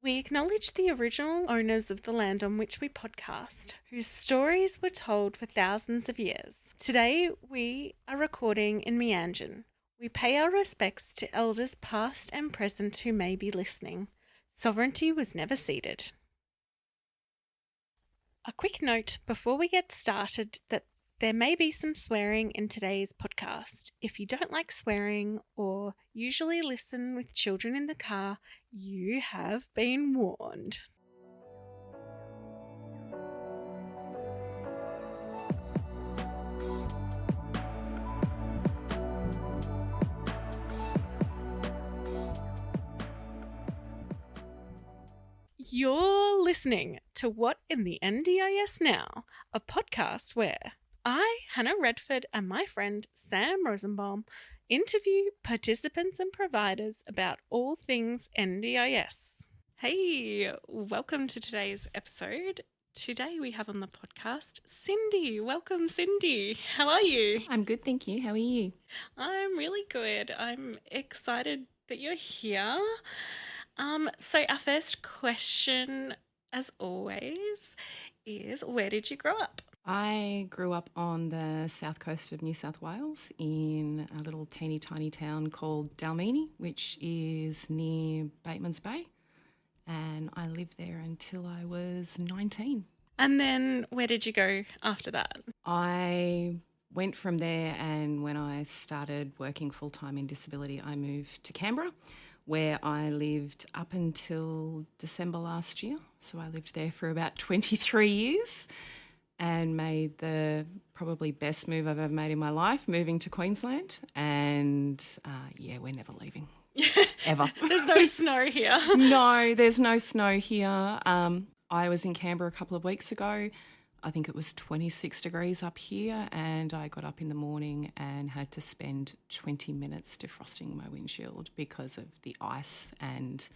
We acknowledge the original owners of the land on which we podcast, whose stories were told for thousands of years. Today, we are recording in Meanjin. We pay our respects to elders past and present who may be listening. Sovereignty was never ceded. A quick note before we get started that there may be some swearing in today's podcast. If you don't like swearing or usually listen with children in the car, you have been warned. You're listening to What in the NDIS Now, a podcast where I, Hannah Redford, and my friend Sam Rosenbaum interview participants and providers about all things NDIS. Hey, welcome to today's episode. Today we have on the podcast Cindy. Welcome, Cindy. How are you? I'm good, thank you. How are you? I'm really good. I'm excited that you're here. So our first question, as always, is where did you grow up? I grew up on the south coast of New South Wales in a little teeny tiny town called Dalmeny, which is near Bateman's Bay, and I lived there until I was 19. And then where did you go after that? I went from there, and when I started working full-time in disability, I moved to Canberra, where I lived up until December last year. So I lived there for about 23 years and made the probably best move I've ever made in my life, moving to Queensland. And we're never leaving, ever. There's no snow here. No, there's no snow here. I was in Canberra a couple of weeks ago. I think it was 26 degrees up here, and I got up in the morning and had to spend 20 minutes defrosting my windshield because of the ice, and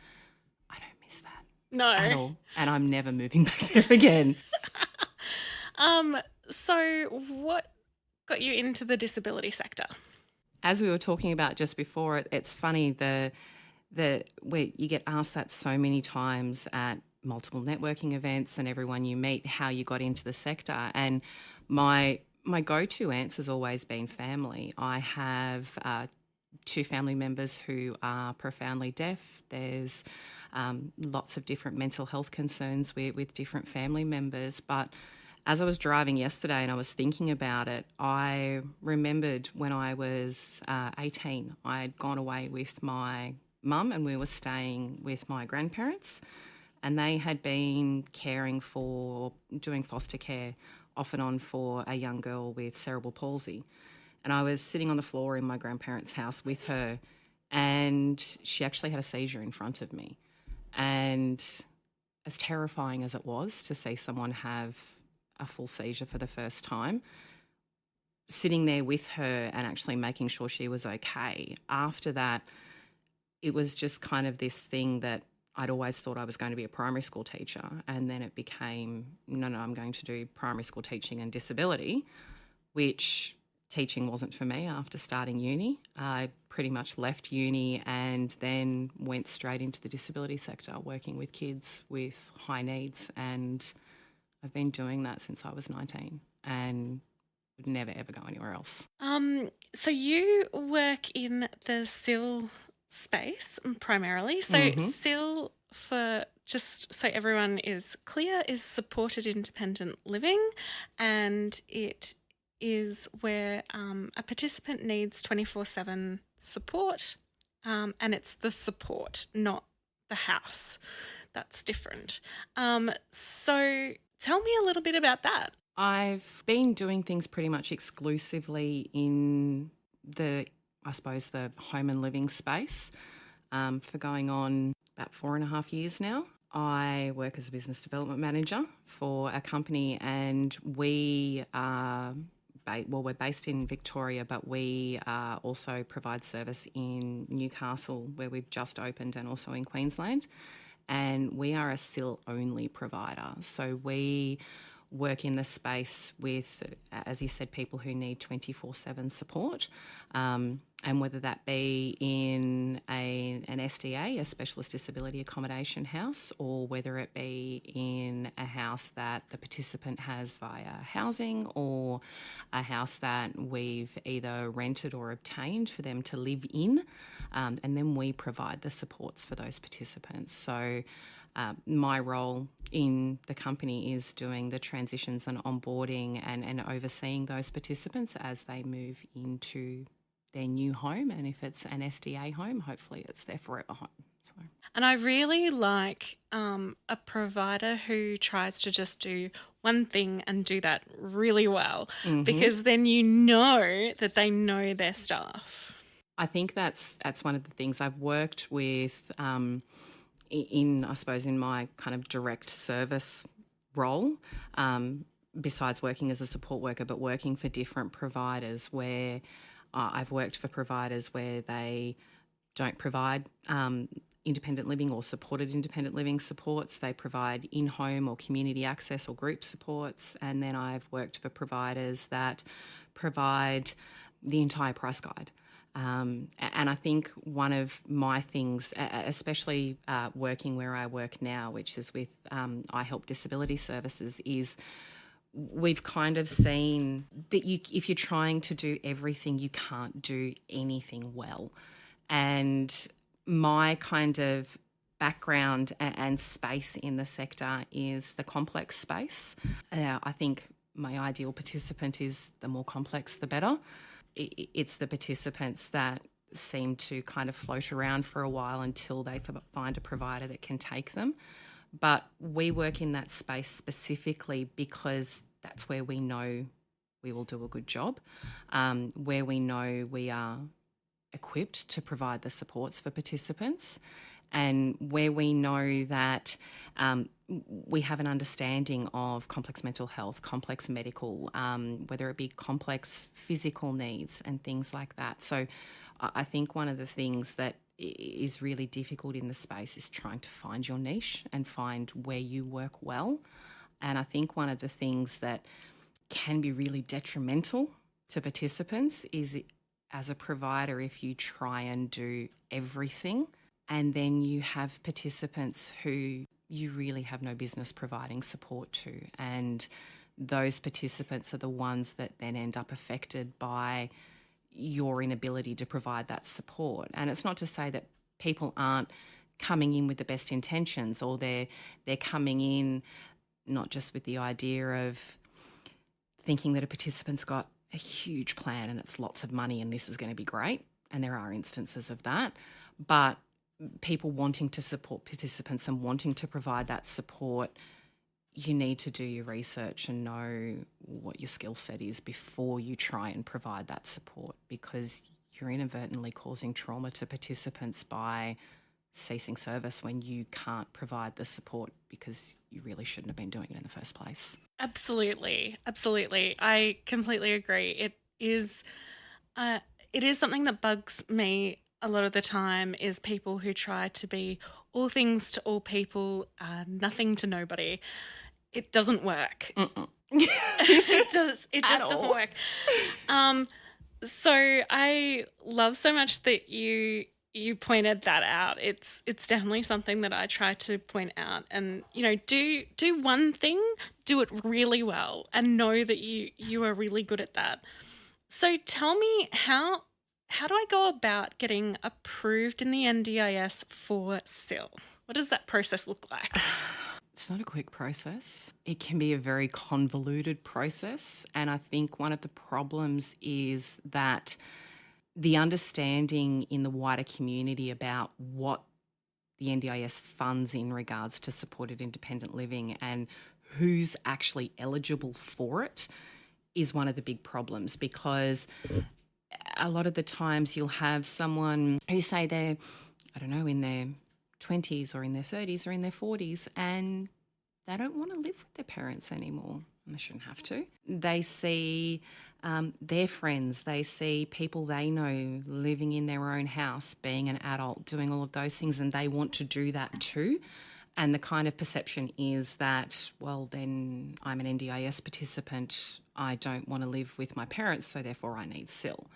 I don't miss that. No. At all. And I'm never moving back there again. So what got you into the disability sector? As we were talking about just before, it's funny where you get asked that so many times at multiple networking events and everyone you meet, how you got into the sector. And my go-to answer has always been family. I have two family members who are profoundly deaf. There's lots of different mental health concerns with different family members. But as I was driving yesterday and I was thinking about it, I remembered when I was 18, I had gone away with my mum and we were staying with my grandparents. And they had been doing foster care off and on for a young girl with cerebral palsy. And I was sitting on the floor in my grandparents' house with her, and she actually had a seizure in front of me. And as terrifying as it was to see someone have a full seizure for the first time, sitting there with her and actually making sure she was okay, after that, it was just kind of this thing that I'd always thought I was going to be a primary school teacher, and then it became, no, I'm going to do primary school teaching and disability, which teaching wasn't for me after starting uni. I pretty much left uni and then went straight into the disability sector, working with kids with high needs, and I've been doing that since I was 19 and would never, ever go anywhere else. So you work in the SIL space primarily. So SIL, for just so everyone is clear, is supported independent living, and it is where a participant needs 24/7 support, and it's the support, not the house. That's different. So tell me a little bit about that. I've been doing things pretty much exclusively in the home and living space for going on about 4.5 years now. I work as a business development manager for a company, and we're based in Victoria, but we also provide service in Newcastle, where we've just opened, and also in Queensland. And we are a SIL-only provider. So we work in the space with, as you said, people who need 24/7 support. And whether that be in an SDA, a specialist disability accommodation house, or whether it be in a house that the participant has via housing, or a house that we've either rented or obtained for them to live in, and then we provide the supports for those participants. So my role in the company is doing the transitions and onboarding and overseeing those participants as they move into their new home, and if it's an SDA home, hopefully it's their forever home. So. And I really like a provider who tries to just do one thing and do that really well, because then you know that they know their staff. I think that's one of the things I've worked with in my kind of direct service role, besides working as a support worker, but working for different providers where I've worked for providers where they don't provide independent living or supported independent living supports. They provide in-home or community access or group supports. And then I've worked for providers that provide the entire price guide. And I think one of my things, especially working where I work now, which is with iHelp Disability Services, is we've kind of seen that if you're trying to do everything, you can't do anything well. And my kind of background and space in the sector is the complex space. I think my ideal participant is the more complex, the better. It's the participants that seem to kind of float around for a while until they find a provider that can take them. But we work in that space specifically because that's where we know we will do a good job, where we know we are equipped to provide the supports for participants, and where we know that we have an understanding of complex mental health, complex medical, whether it be complex physical needs and things like that. So I think one of the things that is really difficult in the space is trying to find your niche and find where you work well. And I think one of the things that can be really detrimental to participants is, as a provider, if you try and do everything and then you have participants who you really have no business providing support to, and those participants are the ones that then end up affected by your inability to provide that support. And it's not to say that people aren't coming in with the best intentions, or they're coming in not just with the idea of thinking that a participant's got a huge plan and it's lots of money and this is going to be great, and there are instances of that, but people wanting to support participants and wanting to provide that support, you need to do your research and know what your skill set is before you try and provide that support, because you're inadvertently causing trauma to participants by ceasing service when you can't provide the support because you really shouldn't have been doing it in the first place. Absolutely. Absolutely. I completely agree. It is something that bugs me a lot of the time, is people who try to be all things to all people, nothing to nobody. It doesn't work. It just doesn't work. So I love so much that you pointed that out. It's definitely something that I try to point out, and do one thing, do it really well, and know that you are really good at that. So tell me, how do I go about getting approved in the NDIS for SIL? What does that process look like? It's not a quick process. It can be a very convoluted process, and I think one of the problems is that the understanding in the wider community about what the NDIS funds in regards to supported independent living and who's actually eligible for it is one of the big problems, because a lot of the times you'll have someone who say they're, I don't know, in their 20s or in their 30s or in their 40s, and they don't want to live with their parents anymore. And they shouldn't have to. They see their friends, they see people they know living in their own house, being an adult, doing all of those things, and they want to do that too. And the kind of perception is that, well, then I'm an NDIS participant, I don't want to live with my parents, so therefore I need SIL.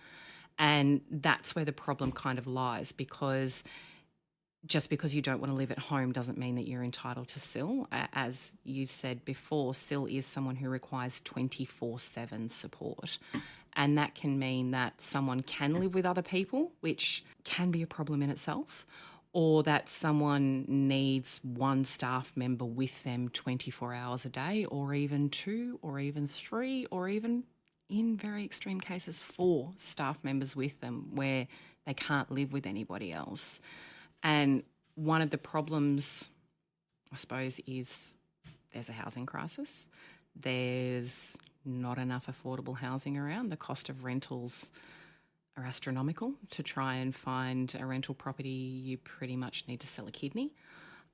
And that's where the problem kind of lies, because just because you don't want to live at home doesn't mean that you're entitled to SIL. As you've said before, SIL is someone who requires 24/7 support. And that can mean that someone can live with other people, which can be a problem in itself, or that someone needs one staff member with them 24 hours a day, or even 2, or even 3, or even in very extreme cases 4 staff members with them where they can't live with anybody else. And one of the problems, I suppose, is there's a housing crisis. There's not enough affordable housing around. The cost of rentals are astronomical. To try and find a rental property, you pretty much need to sell a kidney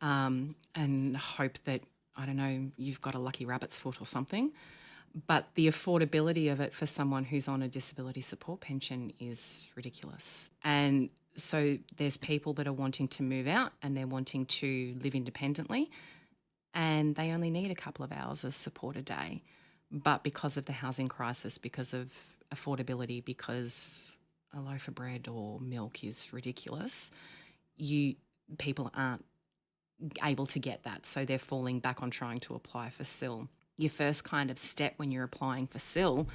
and hope that, I don't know, you've got a lucky rabbit's foot or something. But the affordability of it for someone who's on a disability support pension is ridiculous. And so there's people that are wanting to move out and they're wanting to live independently, and they only need a couple of hours of support a day. But because of the housing crisis, because of affordability, because a loaf of bread or milk is ridiculous, people aren't able to get that. So they're falling back on trying to apply for SIL. Your first kind of step when you're applying for SIL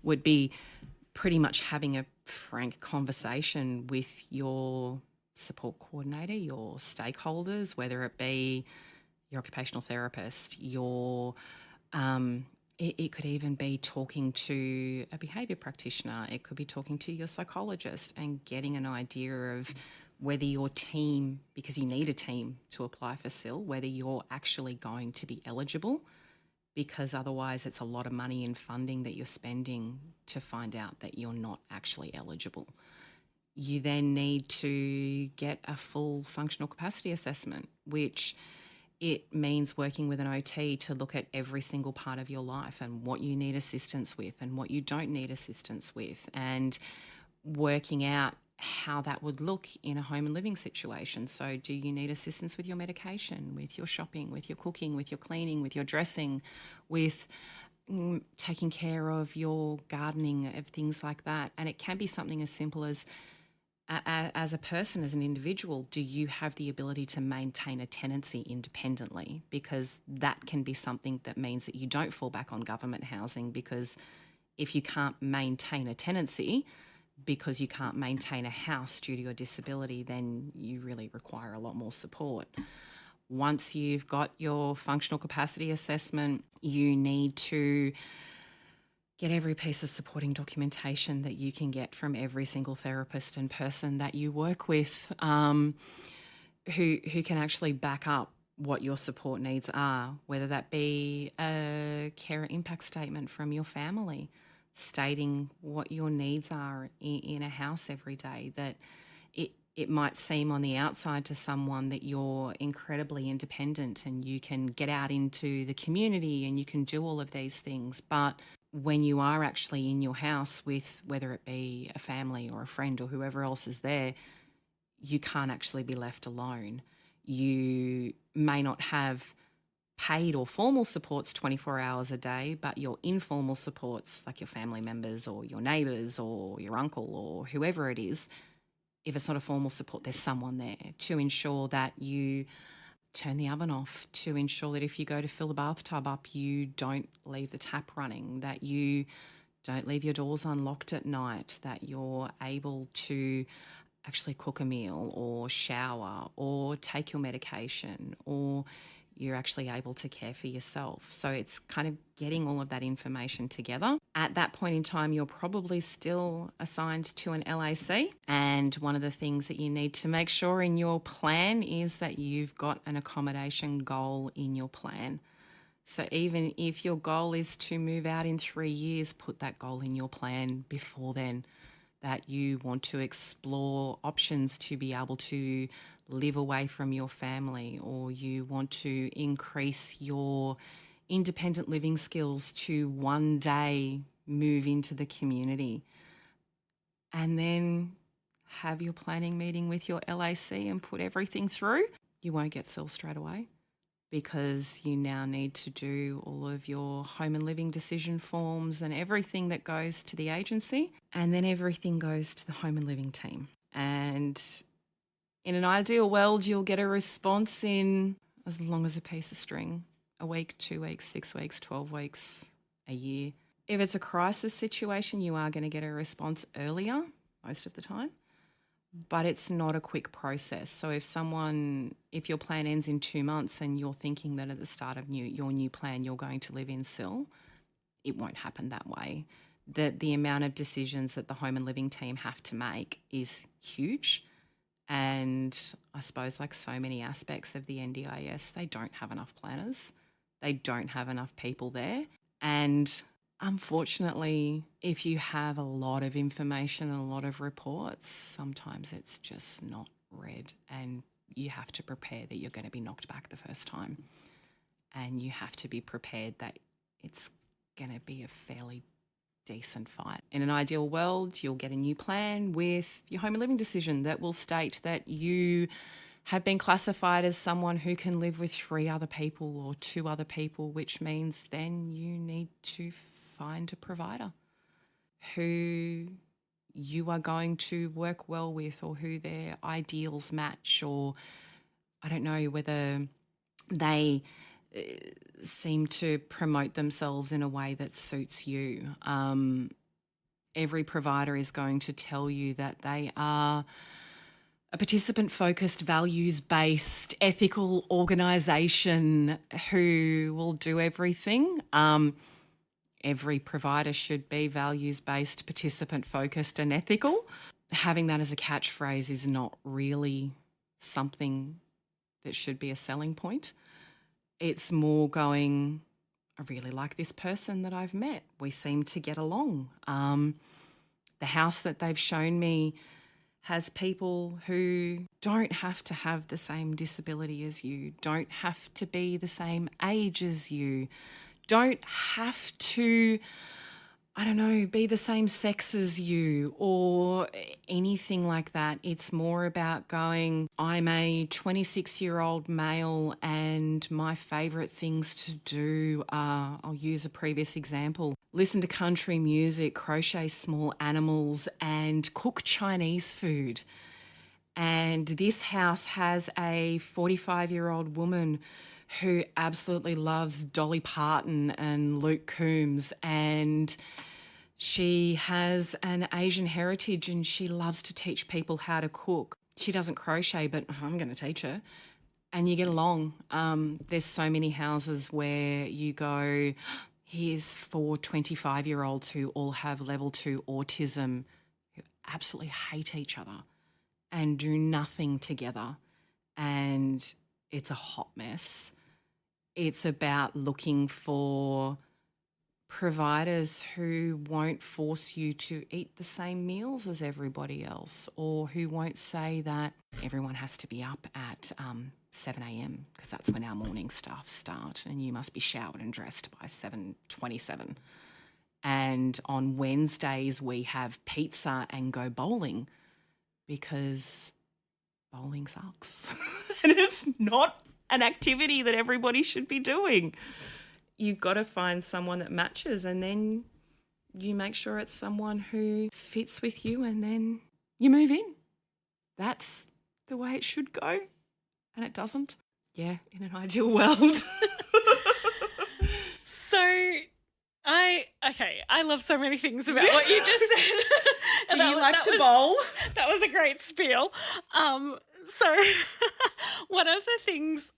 would be pretty much having a frank conversation with your support coordinator, your stakeholders, whether it be your occupational therapist, it could even be talking to a behaviour practitioner. It could be talking to your psychologist and getting an idea of whether your team, because you need a team to apply for SIL, whether you're actually going to be eligible, because otherwise it's a lot of money in funding that you're spending to find out that you're not actually eligible. You then need to get a full functional capacity assessment, which it means working with an OT to look at every single part of your life and what you need assistance with and what you don't need assistance with, and working out how that would look in a home and living situation. So do you need assistance with your medication, with your shopping, with your cooking, with your cleaning, with your dressing, with taking care of your gardening, of things like that? And it can be something as simple as a person, as an individual, do you have the ability to maintain a tenancy independently? Because that can be something that means that you don't fall back on government housing, because if you can't maintain a tenancy because you can't maintain a house due to your disability, then you really require a lot more support. Once you've got your functional capacity assessment, you need to get every piece of supporting documentation that you can get from every single therapist and person that you work with, who can actually back up what your support needs are, whether that be a carer impact statement from your family stating what your needs are in a house every day. That it might seem on the outside to someone that you're incredibly independent and you can get out into the community and you can do all of these things, but when you are actually in your house with, whether it be a family or a friend or whoever else is there, you can't actually be left alone. You may not have paid or formal supports 24 hours a day, but your informal supports, like your family members or your neighbours or your uncle or whoever it is, if it's not a formal support, there's someone there to ensure that you turn the oven off, to ensure that if you go to fill the bathtub up, you don't leave the tap running, that you don't leave your doors unlocked at night, that you're able to actually cook a meal or shower or take your medication, or you're actually able to care for yourself. So it's kind of getting all of that information together. At that point in time, you're probably still assigned to an LAC. And one of the things that you need to make sure in your plan is that you've got an accommodation goal in your plan. So even if your goal is to move out in 3 years, put that goal in your plan before then, that you want to explore options to be able to live away from your family, or you want to increase your independent living skills to one day move into the community. And then have your planning meeting with your LAC and put everything through. You won't get SIL straight away, because you now need to do all of your home and living decision forms and everything that goes to the agency, and then everything goes to the home and living team. And in an ideal world, you'll get a response in as long as a piece of string, a week, 2 weeks, 6 weeks, 12 weeks, a year. If it's a crisis situation, you are going to get a response earlier most of the time, but it's not a quick process. So if your plan ends in 2 months and you're thinking that at the start of your new plan you're going to live in SIL, it won't happen that way. The amount of decisions that the home and living team have to make is huge. And I suppose like so many aspects of the NDIS, they don't have enough planners. They don't have enough people there. And unfortunately, if you have a lot of information and a lot of reports, sometimes it's just not read, and you have to prepare that you're going to be knocked back the first time. And you have to be prepared that it's going to be a fairly decent fight. In an ideal world, you'll get a new plan with your home and living decision that will state that you have been classified as someone who can live with 3 other people or 2 other people, which means then you need to find a provider who you are going to work well with, or who their ideals match, or I don't know whether they seem to promote themselves in a way that suits you. Every provider is going to tell you that they are a participant-focused, values-based, ethical organisation who will do everything. Every provider should be values-based, participant-focused and ethical. Having that as a catchphrase is not really something that should be a selling point. It's more going, I really like this person that I've met. We seem to get along. The house that they've shown me has people who don't have to have the same disability as you, don't have to be the same age as you, don't have to, I don't know, be the same sex as you or anything like that. It's more about going, I'm a 26-year-old male and my favourite things to do are, I'll use a previous example, listen to country music, crochet small animals and cook Chinese food. And this house has a 45-year-old woman who absolutely loves Dolly Parton and Luke Combs, and she has an Asian heritage and she loves to teach people how to cook. She doesn't crochet, but I'm going to teach her. And you get along. There's so many houses where you go, here's 4 25-year-olds who all have level 2 autism, who absolutely hate each other and do nothing together. And it's a hot mess. It's about looking for providers who won't force you to eat the same meals as everybody else, or who won't say that everyone has to be up at 7 a.m. because that's when our morning staff start and you must be showered and dressed by 7:27. And on Wednesdays we have pizza and go bowling because bowling sucks and it's not an activity that everybody should be doing. You've got to find someone that matches, and then you make sure it's someone who fits with you, and then you move in. That's the way it should go, and it doesn't. Yeah, in an ideal world. So I love so many things about what you just said. Do you like to bowl? That was a great spiel. So one of the things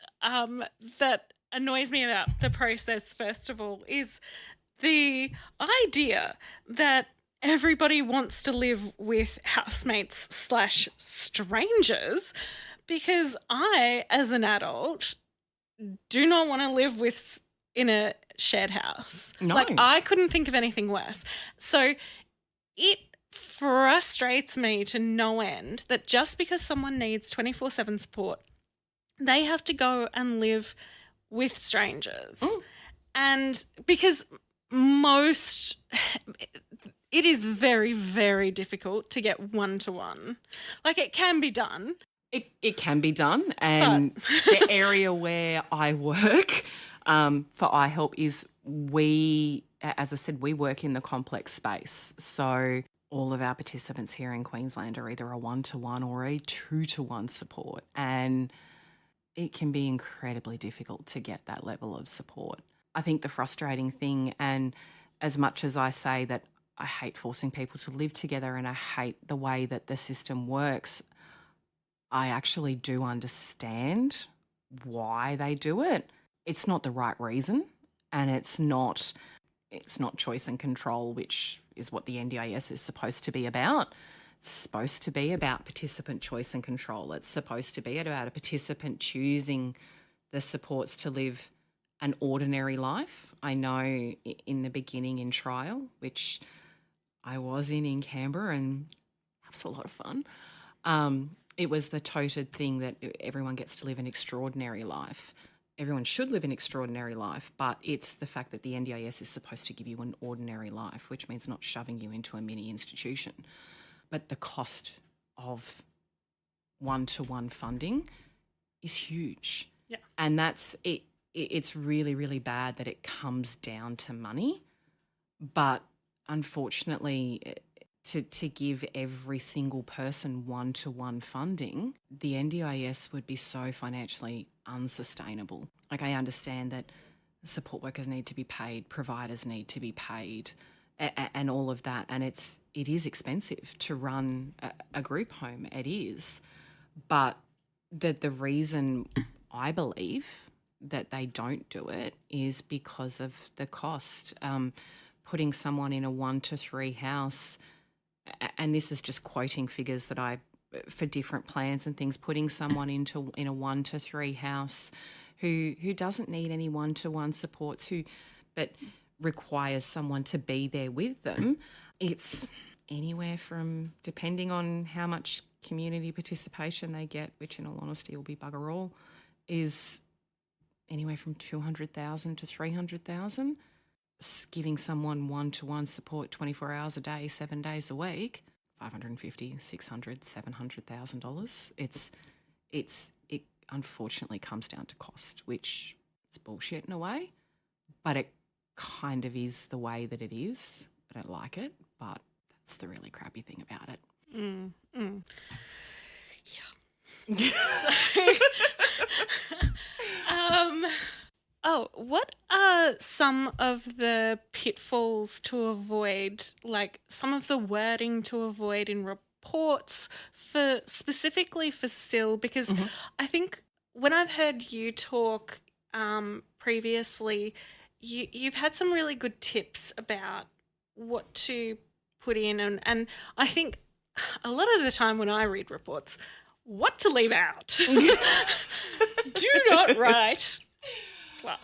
that annoys me about the process, first of all, is the idea that everybody wants to live with housemates / strangers, because I, as an adult, do not want to live in a shared house. No. Like, I couldn't think of anything worse. So it frustrates me to no end that just because someone needs 24/7 support, they have to go and live with strangers. Mm. And because it is very, very difficult to get one-to-one. Like, it can be done. It can be done. And the area where I work for iHelp is as I said, we work in the complex space. So all of our participants here in Queensland are either a 1-to-1 or a 2-to-1 support. And it can be incredibly difficult to get that level of support. I think the frustrating thing, and as much as I say that I hate forcing people to live together and I hate the way that the system works, I actually do understand why they do it. It's not the right reason, and it's not choice and control, which is what the NDIS is supposed to be about. It's supposed to be about participant choice and control. It's supposed to be about a participant choosing the supports to live an ordinary life. I know in the beginning in trial, which I was in Canberra, and that was a lot of fun. It was the toted thing that everyone gets to live an extraordinary life. Everyone should live an extraordinary life, but it's the fact that the NDIS is supposed to give you an ordinary life, which means not shoving you into a mini institution. But the cost of 1-to-1 funding is huge. Yeah. And that's it. It's really, really bad that it comes down to money. But unfortunately, to give every single person 1-to-1 funding, the NDIS would be so financially unsustainable. Like, I understand that support workers need to be paid, providers need to be paid, and all of that. And it is expensive to run a group home. It is. But the reason I believe that they don't do it is because of the cost. Putting someone in a 1-to-3 house, and this is just quoting figures that for different plans and things, putting someone in a 1-to-3 house who doesn't need any 1-to-1 supports, but requires someone to be there with them, it's anywhere from, depending on how much community participation they get, which in all honesty will be bugger all, is anywhere from 200,000 to 300,000. Giving someone 1-to-1 support 24 hours a day, 7 days a week, $550,000, $600,000, $700,000. It unfortunately comes down to cost, which is bullshit in a way, but it kind of is the way that it is. I don't like it, but that's the really crappy thing about it. Yeah. What are some of the pitfalls to avoid, like some of the wording to avoid in reports specifically for SIL? Because I think when I've heard you talk previously, you've had some really good tips about what to put in, and I think a lot of the time when I read reports, what to leave out. Do not write. Well,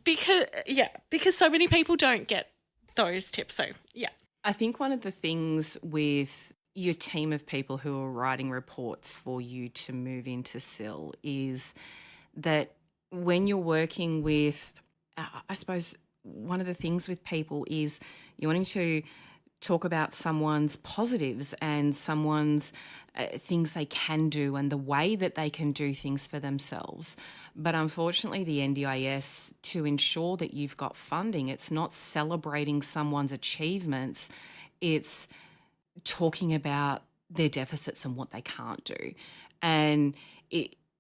because so many people don't get those tips. So, yeah. I think one of the things with your team of people who are writing reports for you to move into SIL is that when you're working with, I suppose one of the things with people is you're wanting to talk about someone's positives and someone's things they can do and the way that they can do things for themselves. But unfortunately, the NDIS, to ensure that you've got funding, it's not celebrating someone's achievements, it's talking about their deficits and what they can't do. And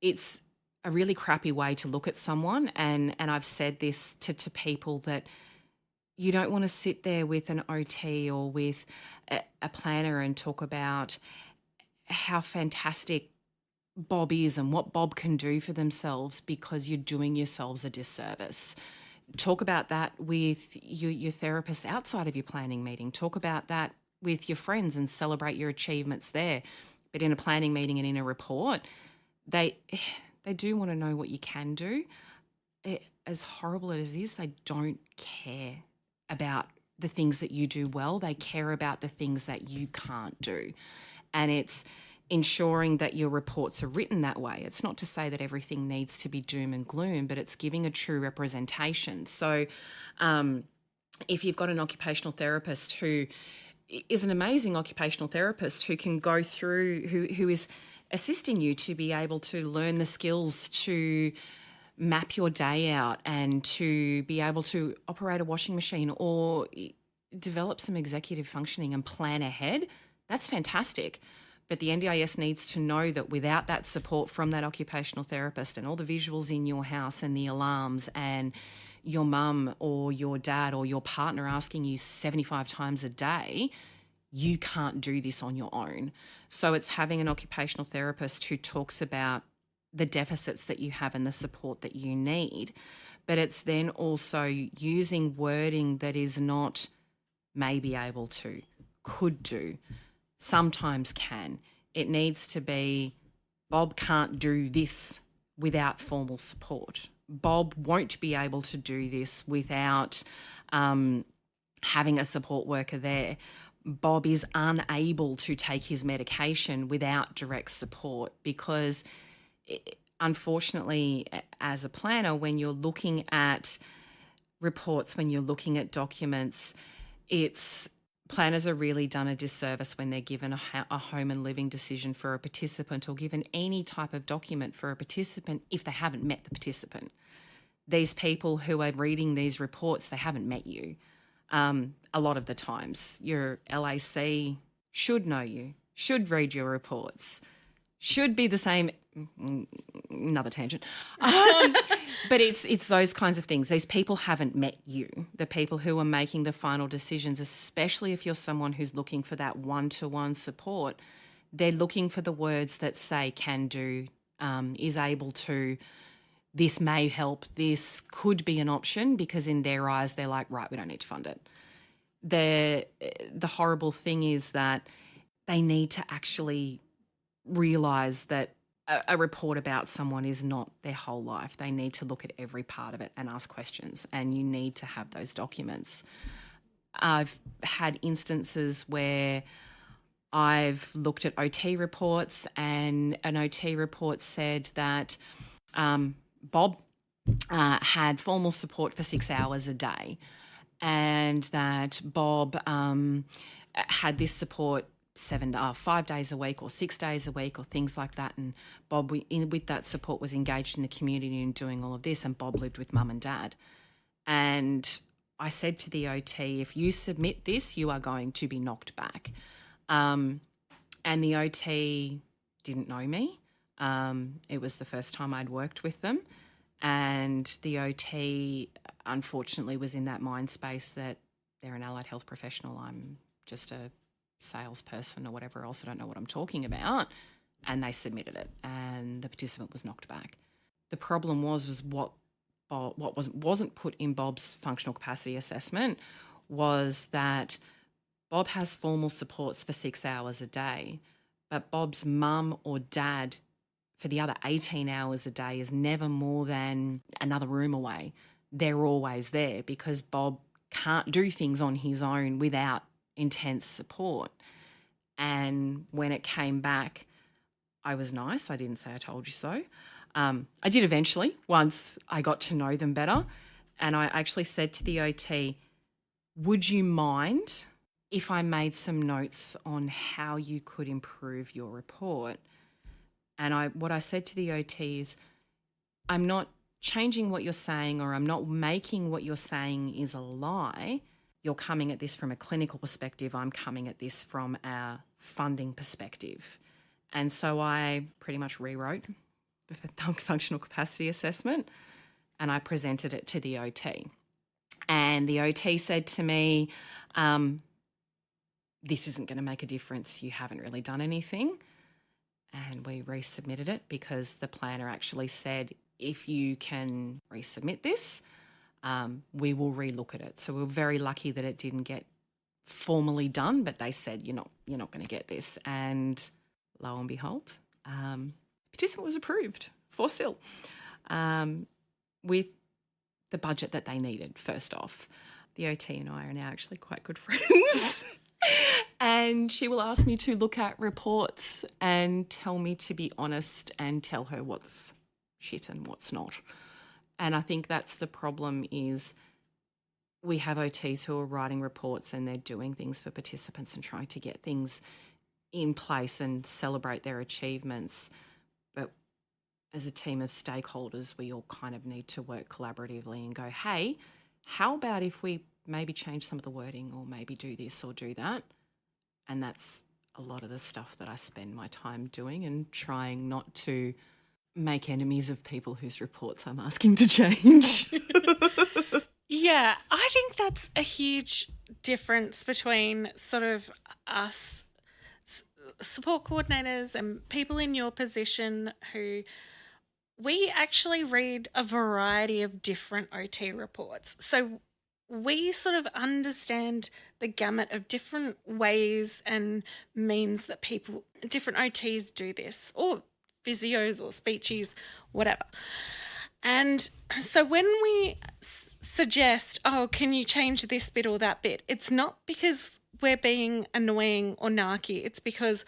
it's a really crappy way to look at someone. And I've said this to people that you don't want to sit there with an OT or with a planner and talk about how fantastic Bob is and what Bob can do for themselves, because you're doing yourselves a disservice. Talk about that with your therapist outside of your planning meeting. Talk about that with your friends and celebrate your achievements there. But in a planning meeting and in a report, they do want to know what you can do. As horrible as it is, they don't care about the things that you do well. They care about the things that you can't do. And it's ensuring that your reports are written that way. It's not to say that everything needs to be doom and gloom, but it's giving a true representation. So if you've got an occupational therapist who is an amazing occupational therapist who can go through, who is assisting you to be able to learn the skills to map your day out and to be able to operate a washing machine or develop some executive functioning and plan ahead. That's fantastic. But the NDIS needs to know that without that support from that occupational therapist and all the visuals in your house and the alarms and your mum or your dad or your partner asking you 75 times a day, you can't do this on your own. So it's having an occupational therapist who talks about the deficits that you have and the support that you need. But it's then also using wording that is not may be able to, could do, sometimes can. It needs to be, Bob can't do this without formal support. Bob won't be able to do this without having a support worker there. Bob is unable to take his medication without direct support because, unfortunately, as a planner, when you're looking at reports, when you're looking at documents, planners are really done a disservice when they're given a home and living decision for a participant or given any type of document for a participant if they haven't met the participant. These people who are reading these reports, they haven't met you. A lot of the times, your LAC should know you, should read your reports, should be the same. Another tangent. But it's those kinds of things. These people haven't met you, the people who are making the final decisions, especially if you're someone who's looking for that one-to-one support. They're looking for the words that say can do, is able to, this may help, this could be an option, because in their eyes they're like, right, we don't need to fund it. The horrible thing is that they need to actually realise that a report about someone is not their whole life. They need to look at every part of it and ask questions, and you need to have those documents. I've had instances where I've looked at OT reports and an OT report said that Bob had formal support for 6 hours a day, and that Bob had this support 5 days a week or 6 days a week or things like that. And Bob, with that support, was engaged in the community and doing all of this, and Bob lived with mum and dad. And I said to the OT, if you submit this, you are going to be knocked back. And the OT didn't know me. It was the first time I'd worked with them. And the OT, unfortunately, was in that mind space that they're an allied health professional. I'm just a salesperson or whatever else. I don't know what I'm talking about. And they submitted it, and the participant was knocked back. The problem was what wasn't put in Bob's functional capacity assessment was that Bob has formal supports for 6 hours a day, but Bob's mum or dad for the other 18 hours a day is never more than another room away. They're always there because Bob can't do things on his own without intense support. And when it came back, I was nice. I didn't say I told you so. I did eventually, once I got to know them better. And I actually said to the OT, would you mind if I made some notes on how you could improve your report? And what I said to the OT is, I'm not changing what you're saying, or I'm not making what you're saying is a lie. You're coming at this from a clinical perspective. I'm coming at this from a funding perspective. And so I pretty much rewrote the functional capacity assessment, and I presented it to the OT. And the OT said to me, this isn't going to make a difference. You haven't really done anything. And we resubmitted it because the planner actually said, if you can resubmit this, we will relook at it. So we were very lucky that it didn't get formally done, but they said, you're not going to get this. And lo and behold, participant was approved for SIL with the budget that they needed. First off, the OT and I are now actually quite good friends. And she will ask me to look at reports and tell me to be honest and tell her what's shit and what's not. And I think that's the problem, is we have OTs who are writing reports and they're doing things for participants and trying to get things in place and celebrate their achievements. But as a team of stakeholders, we all kind of need to work collaboratively and go, hey, how about if we maybe change some of the wording or maybe do this or do that? And that's a lot of the stuff that I spend my time doing, and trying not to make enemies of people whose reports I'm asking to change. Yeah, I think that's a huge difference between sort of us support coordinators and people in your position who we actually read a variety of different OT reports. So we sort of understand the gamut of different ways and means that people, different OTs do this, or physios or speechies, whatever. And so when we suggest, oh, can you change this bit or that bit, it's not because we're being annoying or narky. It's because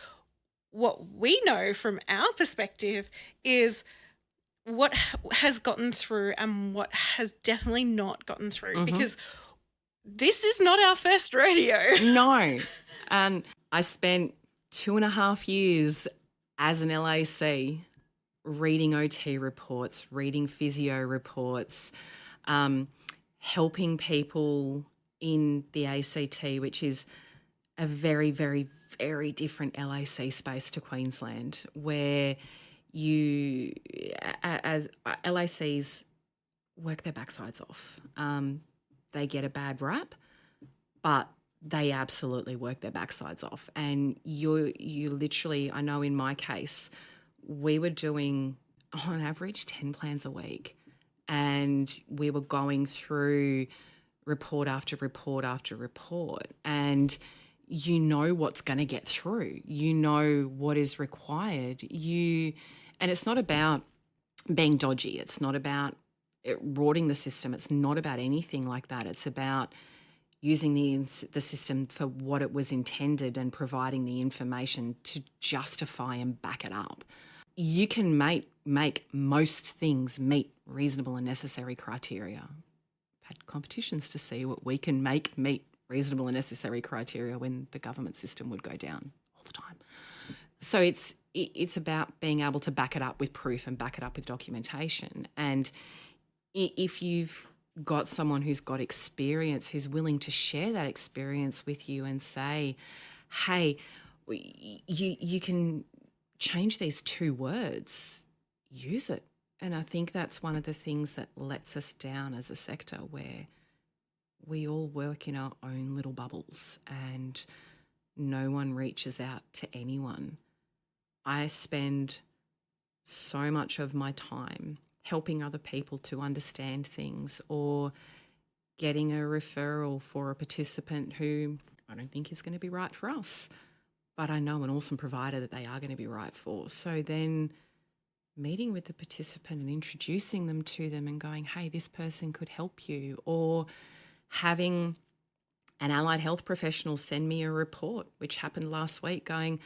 what we know from our perspective is what has gotten through and what has definitely not gotten through, because this is not our first rodeo. No. And I spent 2.5 years as an LAC reading OT reports, reading physio reports, helping people in the ACT, which is a very, very, very different LAC space to Queensland, where you, as LACs, work their backsides off. They get a bad rap, but they absolutely work their backsides off. And you literally, I know in my case, we were doing on average 10 plans a week, and we were going through report after report after report, and you know what's going to get through. You know what is required. And it's not about being dodgy. It's not about rorting the system. It's not about anything like that. It's about using the system for what it was intended and providing the information to justify and back it up. You can make most things meet reasonable and necessary criteria. I've had competitions to see what we can make meet reasonable and necessary criteria when the government system would go down all the time. So it's about being able to back it up with proof and back it up with documentation. And if you've got someone who's got experience, who's willing to share that experience with you and say, hey, you can change these 2 words, use it. And I think that's one of the things that lets us down as a sector, where we all work in our own little bubbles and no one reaches out to anyone. I spend so much of my time helping other people to understand things, or getting a referral for a participant who I don't think is going to be right for us, but I know an awesome provider that they are going to be right for. So then meeting with the participant and introducing them to them and going, hey, this person could help you, or having an allied health professional send me a report, which happened last week, going,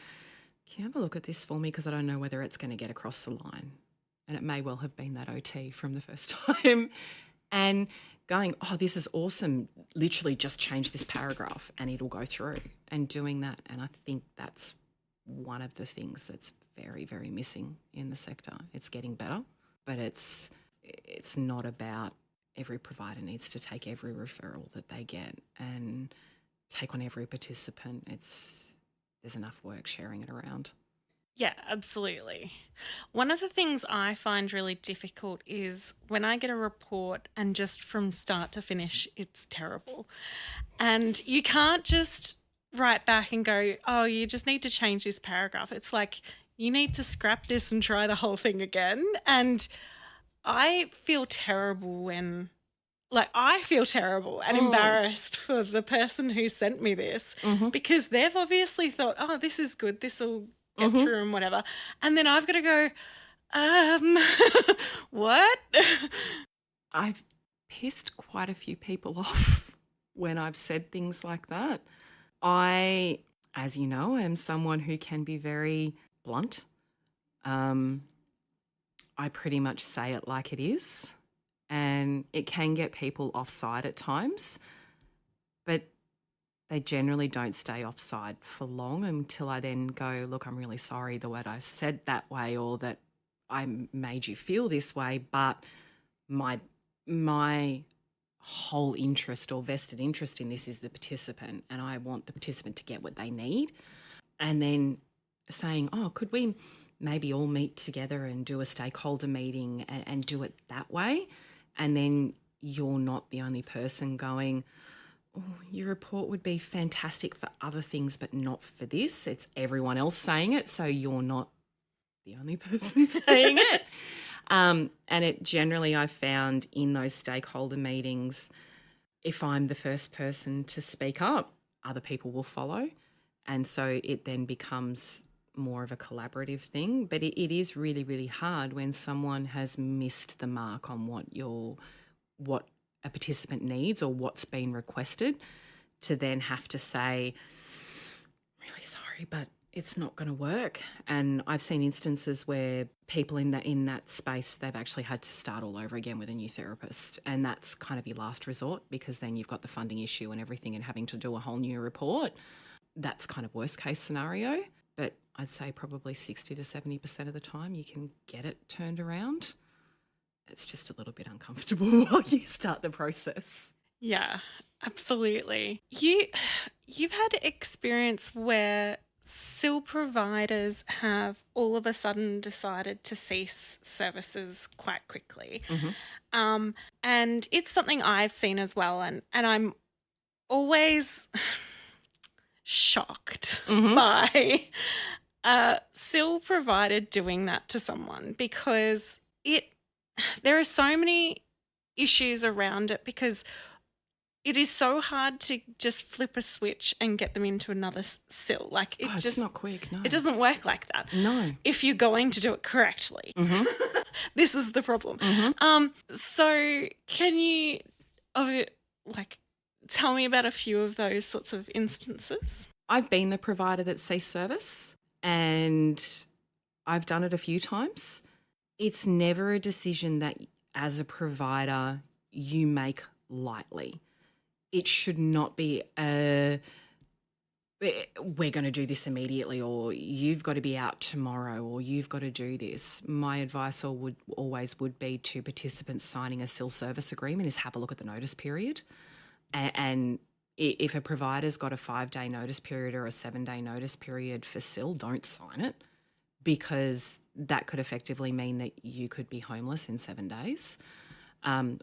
can you have a look at this for me, because I don't know whether it's going to get across the line. And it may well have been that OT from the first time. And going, oh, this is awesome, literally just change this paragraph and it'll go through, and doing that. And I think that's one of the things that's very, very missing in the sector. It's getting better, but it's not about every provider needs to take every referral that they get and take on every participant. There's enough work sharing it around. Yeah, absolutely. One of the things I find really difficult is when I get a report and just from start to finish, it's terrible. And you can't just write back and go, oh, you just need to change this paragraph. It's like, you need to scrap this and try the whole thing again. And I feel terrible and embarrassed for the person who sent me this, because they've obviously thought, oh, this is good, this will get through and whatever. And then I've got to go, what? I've pissed quite a few people off when I've said things like that. I, as you know, am someone who can be very blunt. I pretty much say it like it is, and it can get people offside at times. but they generally don't stay offside for long until I then go, look, I'm really sorry the word I said that way, or that I made you feel this way, but my whole interest or vested interest in this is the participant, and I want the participant to get what they need. And then saying, oh, could we maybe all meet together and do a stakeholder meeting and do it that way? And then you're not the only person going, oh, your report would be fantastic for other things, but not for this. It's everyone else saying it, so you're not the only person saying it. And it generally, I've found in those stakeholder meetings, if I'm the first person to speak up, other people will follow. And so it then becomes more of a collaborative thing. But it is really, really hard when someone has missed the mark on what a participant needs or what's been requested, to then have to say, really sorry, but it's not going to work. And I've seen instances where people in that space, they've actually had to start all over again with a new therapist. And that's kind of your last resort, because then you've got the funding issue and everything and having to do a whole new report. That's kind of worst case scenario. But I'd say probably 60 to 70% of the time you can get it turned around. It's just a little bit uncomfortable while you start the process. Yeah, absolutely. You've had experience where SIL providers have all of a sudden decided to cease services quite quickly. Mm-hmm. And it's something I've seen as well. And I'm always shocked Mm-hmm. by a SIL provider doing that to someone, because there are so many issues around it, because it is so hard to just flip a switch and get them into another SIL. Like It's not quick, no. It doesn't work like that. No. If you're going to do it correctly. Mm-hmm. This is the problem. Mm-hmm. So can you tell me about a few of those sorts of instances? I've been the provider that ceased service, and I've done it a few times. It's never a decision that as a provider you make lightly. It should not be we're going to do this immediately, or you've got to be out tomorrow, or you've got to do this. My advice would always be to participants signing a SIL service agreement is have a look at the notice period. And if a provider's got a 5-day notice period or a 7-day notice period for SIL, don't sign it, because that could effectively mean that you could be homeless in 7 days.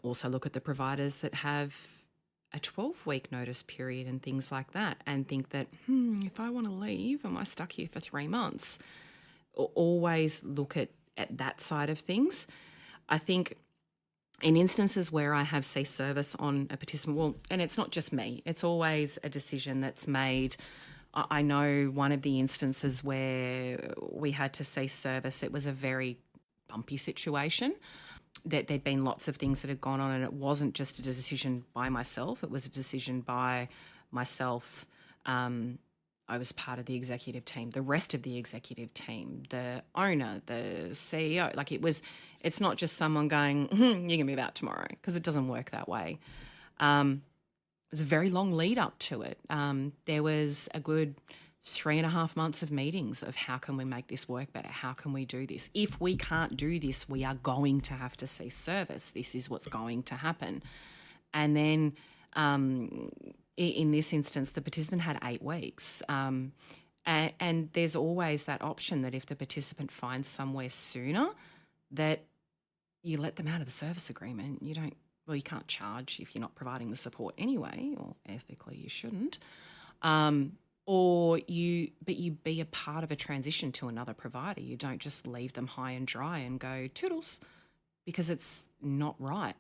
Also look at the providers that have a 12-week notice period and things like that, and think that, if I want to leave, am I stuck here for 3 months? Always look at that side of things. I think in instances where I have ceased service on a participant, and it's not just me, it's always a decision that's made. I know one of the instances where we had to cease service, it was a very bumpy situation. That there'd been lots of things that had gone on, and it wasn't just a decision by myself, it was a decision by myself. I was part of the executive team, the rest of the executive team, the owner, the CEO. Like it's not just someone going, you're going to move out tomorrow, because it doesn't work that way. It was a very long lead up to it. There was a good 3.5 months of meetings of how can we make this work better? How can we do this? If we can't do this, we are going to have to cease service. This is what's going to happen. And then in this instance, the participant had 8 weeks. And there's always that option that if the participant finds somewhere sooner, that you let them out of the service agreement. You can't charge if you're not providing the support anyway, or ethically you shouldn't. But you be a part of a transition to another provider. You don't just leave them high and dry and go toodles, because it's not right.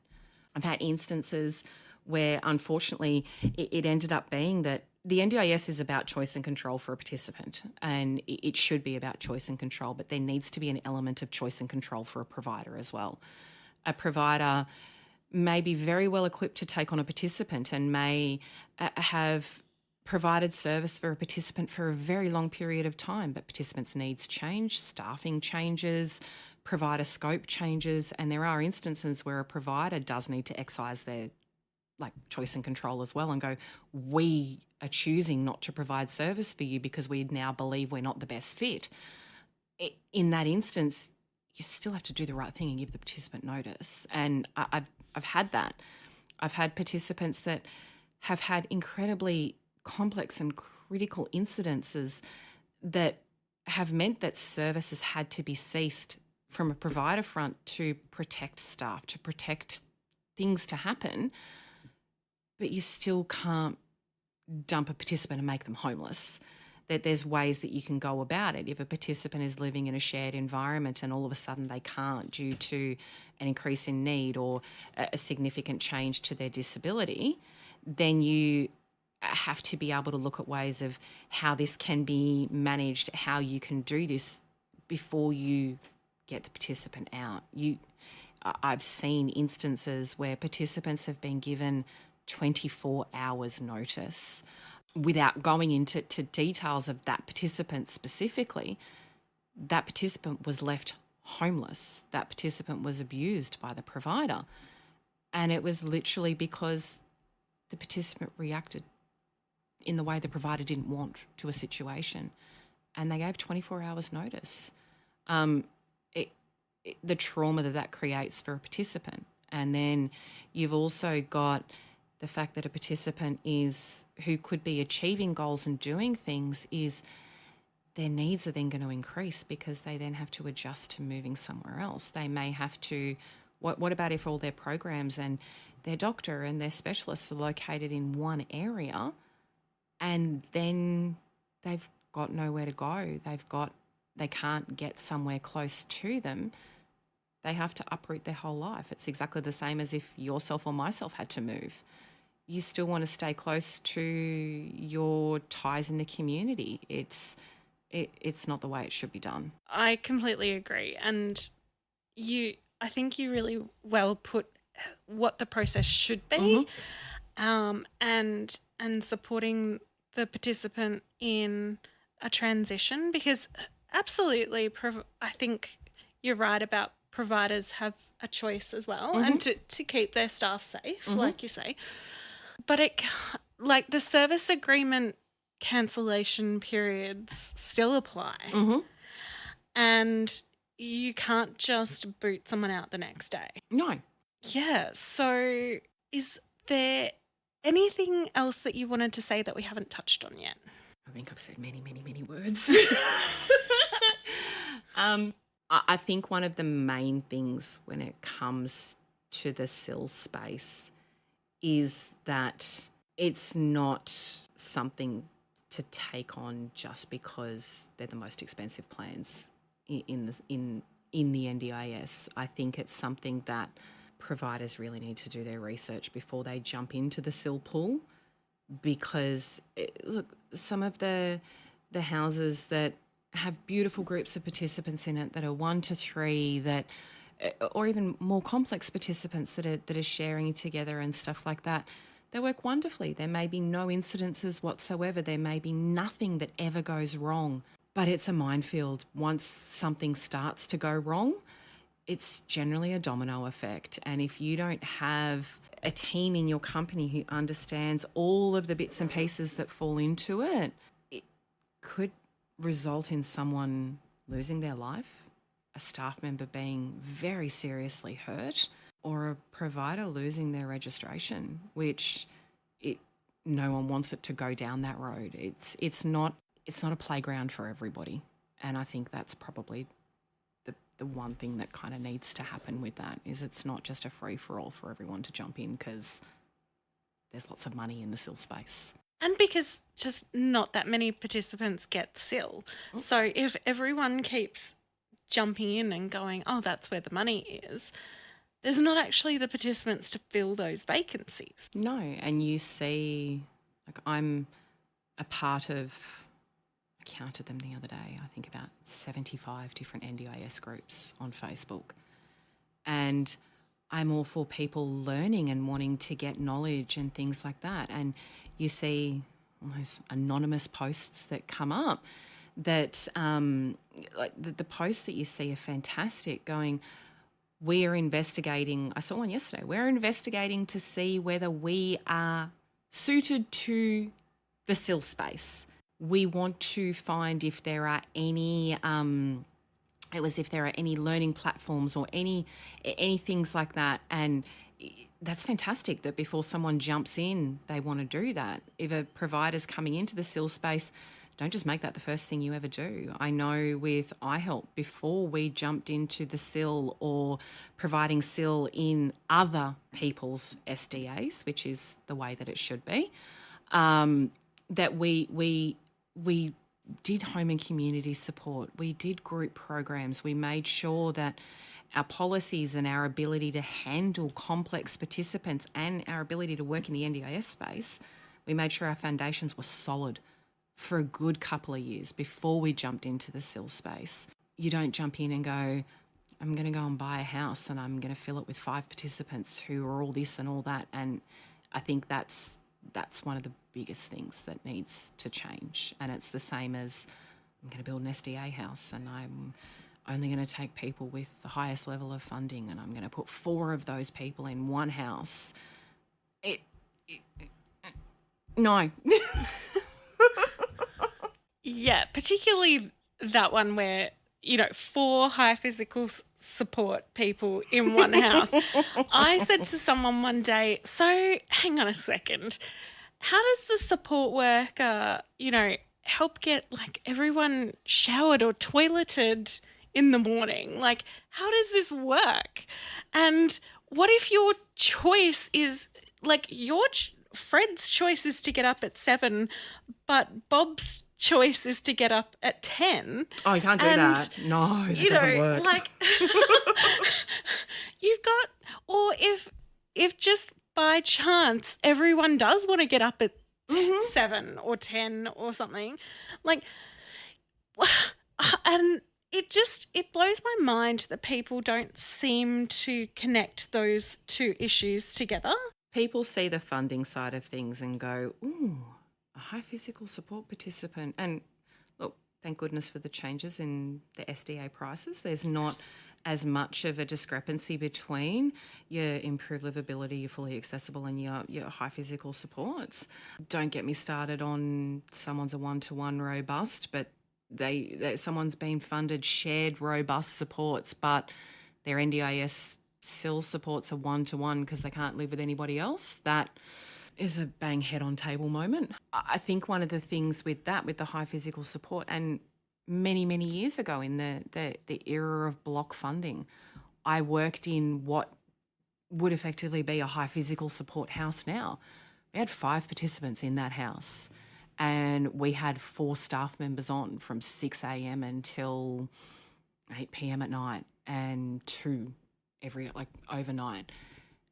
I've had instances where, unfortunately, it ended up being that the NDIS is about choice and control for a participant, and it should be about choice and control, but there needs to be an element of choice and control for a provider as well. A provider may be very well equipped to take on a participant and may have provided service for a participant for a very long period of time, but participants' needs change, staffing changes, provider scope changes, and there are instances where a provider does need to excise their like choice and control as well and go, we are choosing not to provide service for you because we now believe we're not the best fit. In that instance, you still have to do the right thing and give the participant notice. And I've had that. I've had participants that have had incredibly complex and critical incidences that have meant that services had to be ceased from a provider front to protect staff, to protect things to happen, but you still can't dump a participant and make them homeless. That there's ways that you can go about it. If a participant is living in a shared environment and all of a sudden they can't due to an increase in need or a significant change to their disability, then you have to be able to look at ways of how this can be managed, how you can do this before you get the participant out. I've seen instances where participants have been given 24 hours notice. Without going into details of that participant specifically, that participant was left homeless. That participant was abused by the provider. And it was literally because the participant reacted in the way the provider didn't want to a situation. And they gave 24 hours notice. The trauma that creates for a participant. And then you've also got the fact that a participant who could be achieving goals and doing things is their needs are then going to increase because they then have to adjust to moving somewhere else. They may have to, what about if all their programs and their doctor and their specialists are located in one area and then they've got nowhere to go. They can't get somewhere close to them. They have to uproot their whole life. It's exactly the same as if yourself or myself had to move. You still want to stay close to your ties in the community. It's not the way it should be done. I completely agree. And I think you really well put what the process should be, and supporting the participant in a transition, because absolutely, I think you're right about providers have a choice as well, and to keep their staff safe, like you say. But the service agreement cancellation periods still apply. And you can't just boot someone out the next day. No. Yeah. So is there anything else that you wanted to say that we haven't touched on yet? I think I've said many, many, many words. I think one of the main things when it comes to the SIL space is that it's not something to take on just because they're the most expensive plans in the NDIS. I think it's something that providers really need to do their research before they jump into the SIL pool, because some of the houses that have beautiful groups of participants in it that are 1 to 3, or even more complex participants that are sharing together and stuff like that, they work wonderfully. There may be no incidences whatsoever. There may be nothing that ever goes wrong, but it's a minefield. Once something starts to go wrong, it's generally a domino effect. And if you don't have a team in your company who understands all of the bits and pieces that fall into it, it could result in someone losing their life, a staff member being very seriously hurt, or a provider losing their registration, which no one wants it to go down that road. It's not a playground for everybody. And I think that's probably the one thing that kind of needs to happen with that, is it's not just a free-for-all for everyone to jump in, because there's lots of money in the SIL space. And because just not that many participants get SIL. So if everyone keeps jumping in and going, oh, that's where the money is, there's not actually the participants to fill those vacancies. No, and you see, I'm a part of, I counted them the other day, I think about 75 different NDIS groups on Facebook. And I'm all for people learning and wanting to get knowledge and things like that. And you see almost anonymous posts that come up that, the posts that you see are fantastic, going, we are investigating, I saw one yesterday, we're investigating to see whether we are suited to the SIL space. We want to find if there are any, if there are any learning platforms or any things like that. And that's fantastic that before someone jumps in, they want to do that. If a provider's coming into the SIL space, don't just make that the first thing you ever do. I know with iHelp, before we jumped into the SIL or providing SIL in other people's SDAs, which is the way that it should be, that we did home and community support. We did group programs. We made sure that our policies and our ability to handle complex participants and our ability to work in the NDIS space, we made sure our foundations were solid for a good couple of years before we jumped into the SIL space. You don't jump in and go, I'm going to go and buy a house and I'm going to fill it with 5 participants who are all this and all that. And I think that's one of the biggest things that needs to change. And it's the same as I'm going to build an SDA house and I'm only going to take people with the highest level of funding and I'm going to put 4 of those people in one house. No. Yeah, particularly that one where, 4 high physical support people in one house. I said to someone one day, so hang on a second, how does the support worker, help get like everyone showered or toileted in the morning? Like, how does this work? And what if your choice is like Fred's choice is to get up at 7, but Bob's choice is to get up at 10. Oh, you can't do that. No, that doesn't work. Like, you've got, or if just by chance everyone does want to get up at 7 or 10 or something, like, and it blows my mind that people don't seem to connect those two issues together. People see the funding side of things and go, ooh, a high physical support participant. And look, thank goodness for the changes in the SDA prices. There's not as much of a discrepancy between your improved livability, your fully accessible and your high physical supports. Don't get me started on someone's a one-to-one robust, but someone's been funded shared robust supports, but their NDIS SIL supports are one-to-one because they can't live with anybody else. That is a bang head on table moment. I think one of the things with the high physical support, and many, many years ago in the era of block funding, I worked in what would effectively be a high physical support house now. We had 5 participants in that house and we had 4 staff members on from 6 a.m. until 8 p.m. at night and 2 overnight.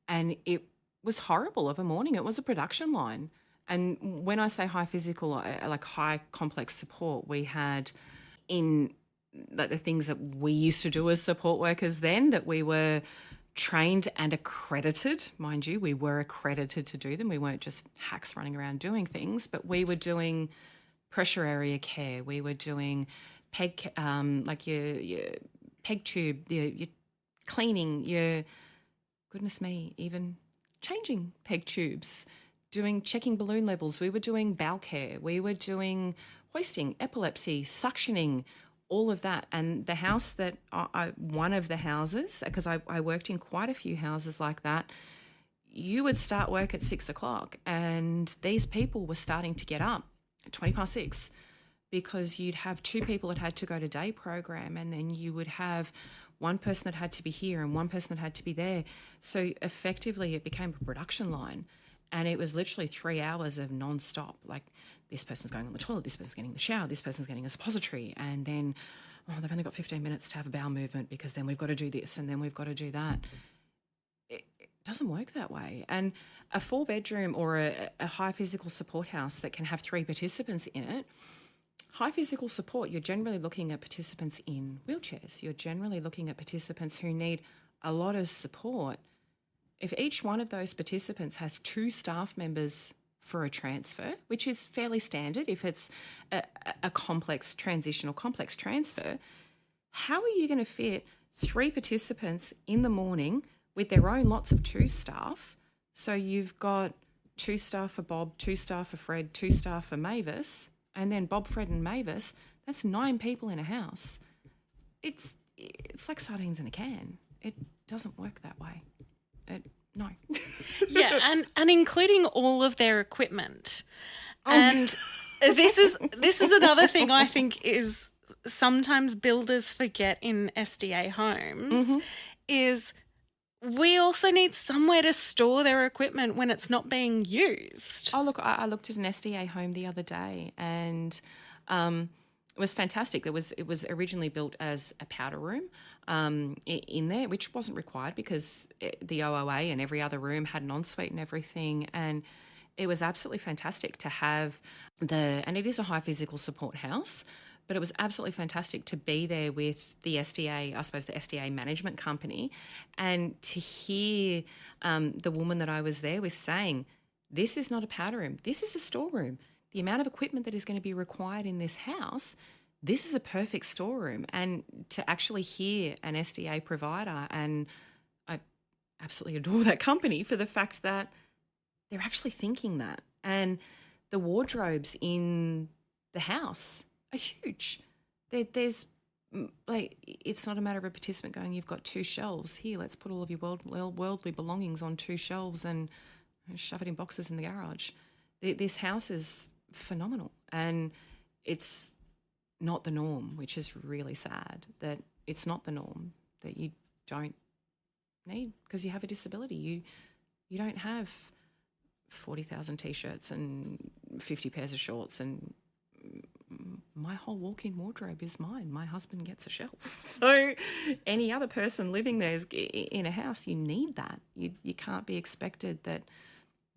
And it was horrible of a morning. It was a production line. And when I say high physical, like high complex support, we had in like the things that we used to do as support workers then, that we were trained and accredited. Mind you, we were accredited to do them. We weren't just hacks running around doing things, but we were doing pressure area care. We were doing peg, like your peg tube, your cleaning, your, goodness me, even changing peg tubes, checking balloon levels. We were doing bowel care. We were doing hoisting, epilepsy, suctioning, all of that. And the house that one of the houses, because I worked in quite a few houses like that, you would start work at 6 o'clock and these people were starting to get up at 20 past 6 because you'd have 2 people that had to go to day program and then you would have one person that had to be here and one person that had to be there. So effectively it became a production line and it was literally 3 hours of non-stop. Like this person's going on the toilet, this person's getting the shower, this person's getting a suppository, and then they've only got 15 minutes to have a bowel movement because then we've got to do this and then we've got to do that. It doesn't work that way. And a 4-bedroom or a high physical support house that can have 3 participants in it, high physical support, you're generally looking at participants in wheelchairs. You're generally looking at participants who need a lot of support. If each one of those participants has 2 staff members for a transfer, which is fairly standard if it's a complex transfer, how are you going to fit 3 participants in the morning with their own lots of 2 staff. So you've got 2 staff for Bob, 2 staff for Fred, 2 staff for Mavis, and then Bob, Fred and Mavis. That's 9 people in a house. It's like sardines in a can. It doesn't work that way. No. Yeah, and including all of their equipment. And this is another thing I think is sometimes builders forget in SDA homes is we also need somewhere to store their equipment when it's not being used. Oh, look, I looked at an SDA home the other day and it was fantastic. It was originally built as a powder room in there, which wasn't required because the OOA and every other room had an ensuite and everything. And it was absolutely fantastic to have and it is a high physical support house, but it was absolutely fantastic to be there with the SDA, I suppose the SDA management company, and to hear the woman that I was there with saying, this is not a powder room, this is a storeroom. The amount of equipment that is going to be required in this house, this is a perfect storeroom. And to actually hear an SDA provider, and I absolutely adore that company for the fact that they're actually thinking that. And the wardrobes in the house are huge. There's like, it's not a matter of a participant going, you've got 2 shelves here, let's put all of your worldly belongings on 2 shelves and shove it in boxes in the garage. This house is phenomenal, and it's not the norm, which is really sad that it's not the norm, that you don't need because you have a disability. You don't have 40,000 T-shirts and 50 pairs of shorts, and my whole walk-in wardrobe is mine. My husband gets a shelf. So any other person living there in a house, you need that. You can't be expected that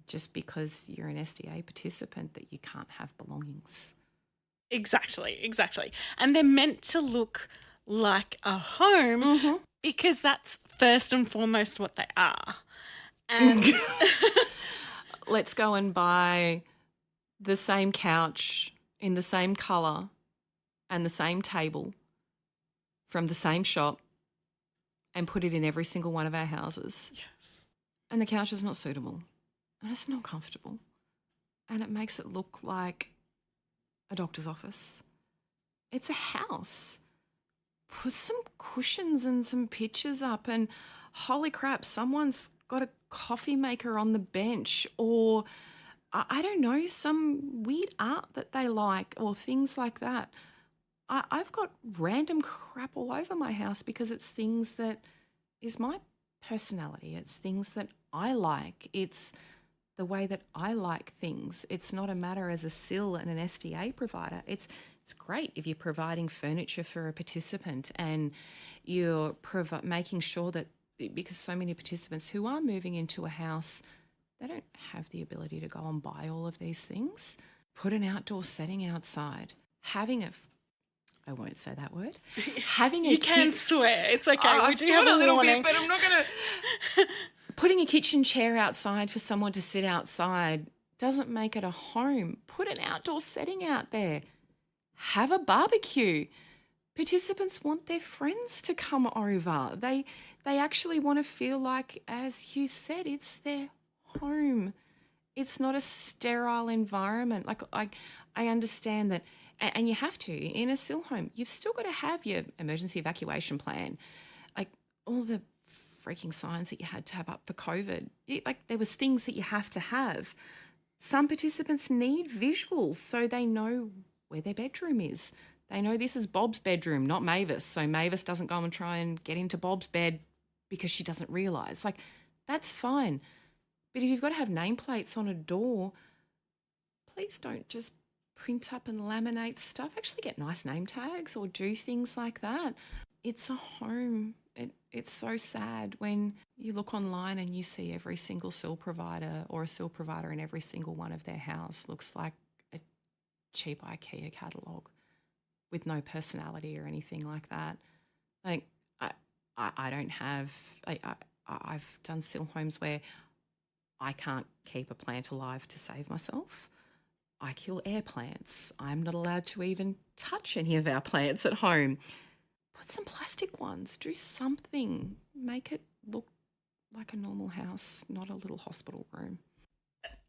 just because you're an SDA participant that you can't have belongings. Exactly. And they're meant to look like a home because that's first and foremost what they are. And let's go and buy the same couch in the same colour and the same table from the same shop and put it in every single one of our houses. Yes. And the couch is not suitable and it's not comfortable and it makes it look like a doctor's office. It's a house. Put some cushions and some pictures up and holy crap, someone's got a coffee maker on the bench, or I don't know, some weird art that they like or things like that. I've got random crap all over my house because it's things that is my personality. It's things that I like. It's the way that I like things. It's not a matter as a SIL and an SDA provider. It's great if you're providing furniture for a participant and you're making sure that, because so many participants who are moving into a house, they don't have the ability to go and buy all of these things. Put an outdoor setting outside. I won't say that word. You can swear. It's okay. We do have a little warning. bit, but I'm not going to. Putting a kitchen chair outside for someone to sit outside doesn't make it a home. Put an outdoor setting out there. Have a barbecue. Participants want their friends to come over. They actually want to feel like, as you said, it's their home. It's not a sterile environment. Like I understand that, and you have to in a SIL home. You've still got to have your emergency evacuation plan, like all the freaking signs that you had to have up for COVID. Like there was things that you have to have. Some participants need visuals so they know where their bedroom is. They know this is Bob's bedroom, not Mavis. So Mavis doesn't go and try and get into Bob's bed because she doesn't realise. Like, that's fine. But if you've got to have nameplates on a door, please don't just print up and laminate stuff. Actually get nice name tags or do things like that. It's a home. It's so sad when you look online and you see every single SIL provider or a SIL provider in every single one of their house looks like a cheap IKEA catalogue with no personality or anything like that. Like, I don't have... I've done SIL homes where I can't keep a plant alive to save myself. I kill air plants. I'm not allowed to even touch any of our plants at home. put some plastic ones, do something, make it look like a normal house, not a little hospital room.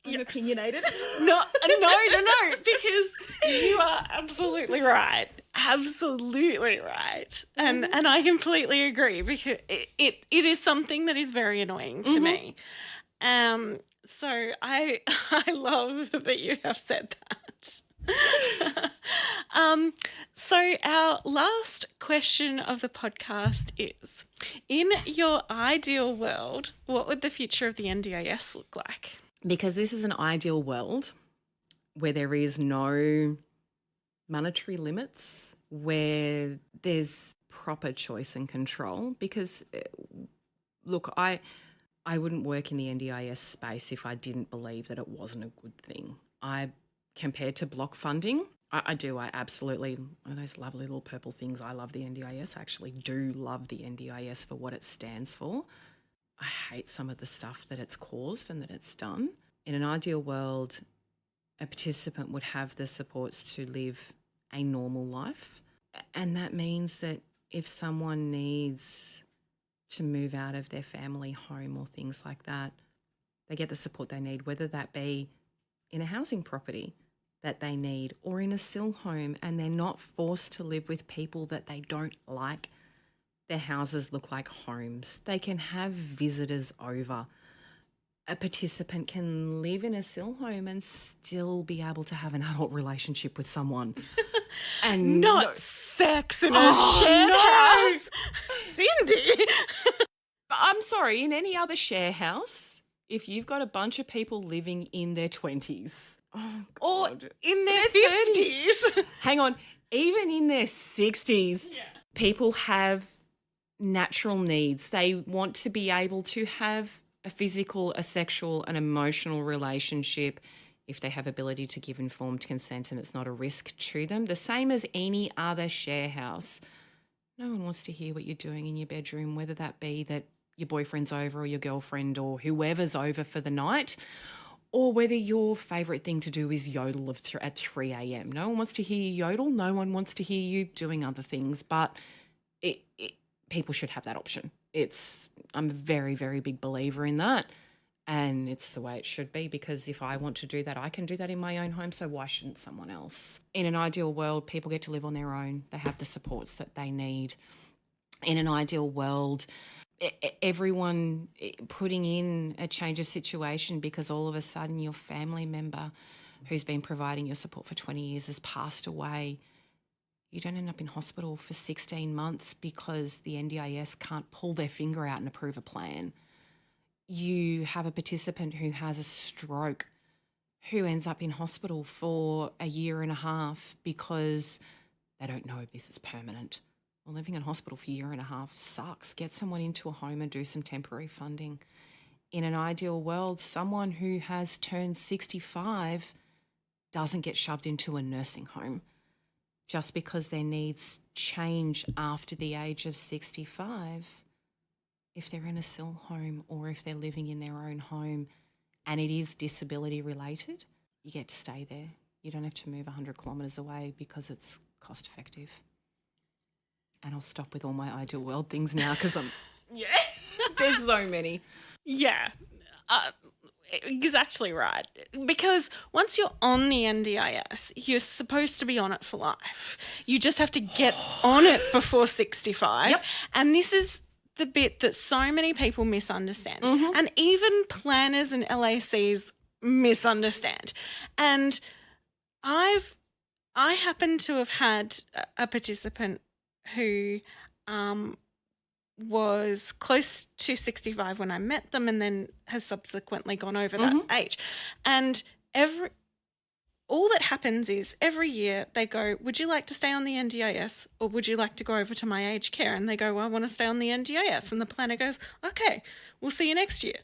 I'm opinionated. No, because you are absolutely right. Absolutely right. And I completely agree, because it is something that is very annoying to me. So I love that you have said that. So our last question of the podcast is, in your ideal world, what would the future of the NDIS look like? Because this is an ideal world where there is no monetary limits, where there's proper choice and control. Because, look, I wouldn't work in the NDIS space if I didn't believe that it wasn't a good thing. Compared to block funding, I absolutely, those lovely little purple things, I love the NDIS. I actually do love the NDIS for what it stands for. I hate some of the stuff that it's caused and that it's done. In an ideal world, a participant would have the supports to live a normal life. And that means that if someone needs to move out of their family home or things like that, they get the support they need, whether that be in a housing property that they need or in a SIL home, and they're not forced to live with people that they don't like. Their houses look like homes. They can have visitors over. A participant can live in a SIL home and still be able to have an adult relationship with someone. And not sex in a shared house. Cindy. I'm sorry, in any other share house, if you've got a bunch of people living in their 20s, or in their 50s. Hang on, even in their 60s, people have natural needs. They want to be able to have a physical, a sexual, an emotional relationship if they have ability to give informed consent and it's not a risk to them. The same as any other share house. No one wants to hear what you're doing in your bedroom, whether that be that your boyfriend's over or your girlfriend or whoever's over for the night, or whether your favourite thing to do is yodel at 3 a.m. No one wants to hear you yodel. No one wants to hear you doing other things, but people should have that option. I'm a very, very big believer in that, and it's the way it should be, because if I want to do that, I can do that in my own home, so why shouldn't someone else? In an ideal world, people get to live on their own. They have the supports that they need. In an ideal world, everyone putting in a change of situation because all of a sudden your family member who's been providing your support for 20 years has passed away. You don't end up in hospital for 16 months because the NDIS can't pull their finger out and approve a plan. You have a participant who has a stroke who ends up in hospital for a year and a half because they don't know if this is permanent. Well, living in hospital for a year and a half sucks. Get someone into a home and do some temporary funding. In an ideal world, someone who has turned 65 doesn't get shoved into a nursing home just because their needs change after the age of 65. If they're in a SIL home or if they're living in their own home and it is disability related, you get to stay there. You don't have to move 100 kilometres away because it's cost effective. And I'll stop with all my ideal world things now because there's so many. Yeah, exactly right. Because once you're on the NDIS, you're supposed to be on it for life. You just have to get on it before 65. Yep. And this is the bit that so many people misunderstand. Mm-hmm. And even planners and LACs misunderstand. And I happen to have had a participant who was close to 65 when I met them and then has subsequently gone over that age. And all that happens is every year they go, would you like to stay on the NDIS or would you like to go over to my aged care? And they go, well, I want to stay on the NDIS. And the planner goes, okay, we'll see you next year.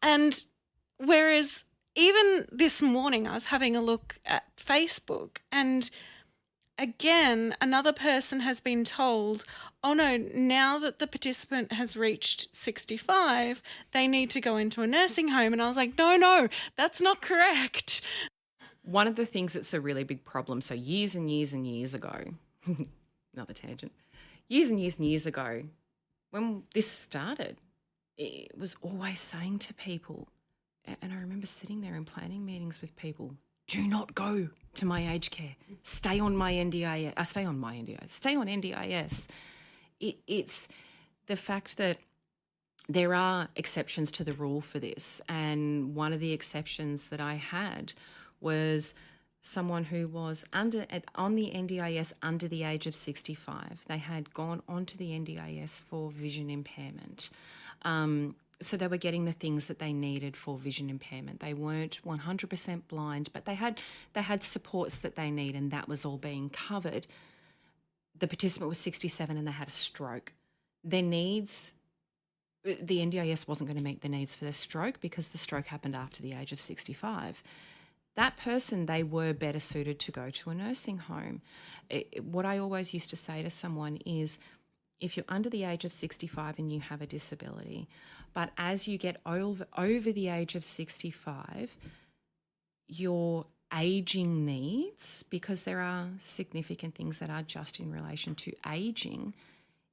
And whereas even this morning I was having a look at Facebook and again, another person has been told, oh no, now that the participant has reached 65, they need to go into a nursing home. And I was like, no, that's not correct. One of the things that's a really big problem, so years and years and years ago, another tangent, years and years and years ago, when this started, it was always saying to people, and I remember sitting there in planning meetings with people, do not go to my aged care. Stay on my NDIS. Stay on my NDIS. Stay on NDIS. It's the fact that there are exceptions to the rule for this. And one of the exceptions that I had was someone who was on the NDIS under the age of 65. They had gone onto the NDIS for vision impairment. So they were getting the things that they needed for vision impairment. They weren't 100% blind, but they had supports that they need, and that was all being covered. The participant was 67 and they had a stroke. Their needs, the NDIS wasn't going to meet the needs for their stroke because the stroke happened after the age of 65. That person, they were better suited to go to a nursing home. What I always used to say to someone is, if you're under the age of 65 and you have a disability, but as you get over the age of 65, your ageing needs, because there are significant things that are just in relation to ageing,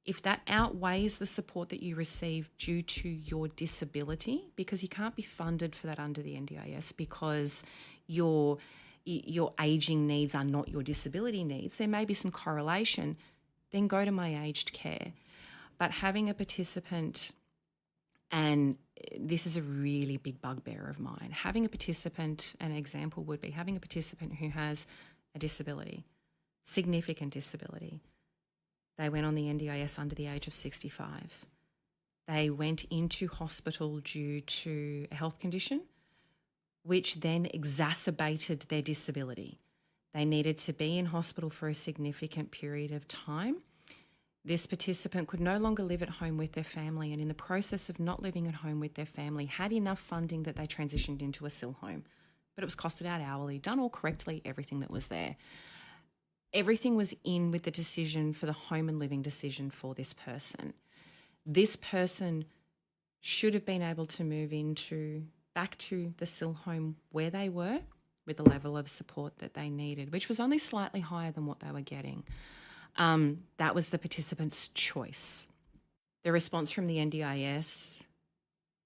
if that outweighs the support that you receive due to your disability, because you can't be funded for that under the NDIS because your ageing needs are not your disability needs, there may be some correlation, then go to my aged care. But having a participant, and this is a really big bugbear of mine, having a participant, an example would be having a participant who has a disability, significant disability. They went on the NDIS under the age of 65. They went into hospital due to a health condition, which then exacerbated their disability. They needed to be in hospital for a significant period of time. This participant could no longer live at home with their family, and in the process of not living at home with their family, had enough funding that they transitioned into a SIL home. But it was costed out hourly, done all correctly, everything that was there. Everything was in with the decision for the home and living decision for this person. This person should have been able to move back to the SIL home where they were with the level of support that they needed, which was only slightly higher than what they were getting. That was the participant's choice. The response from the NDIS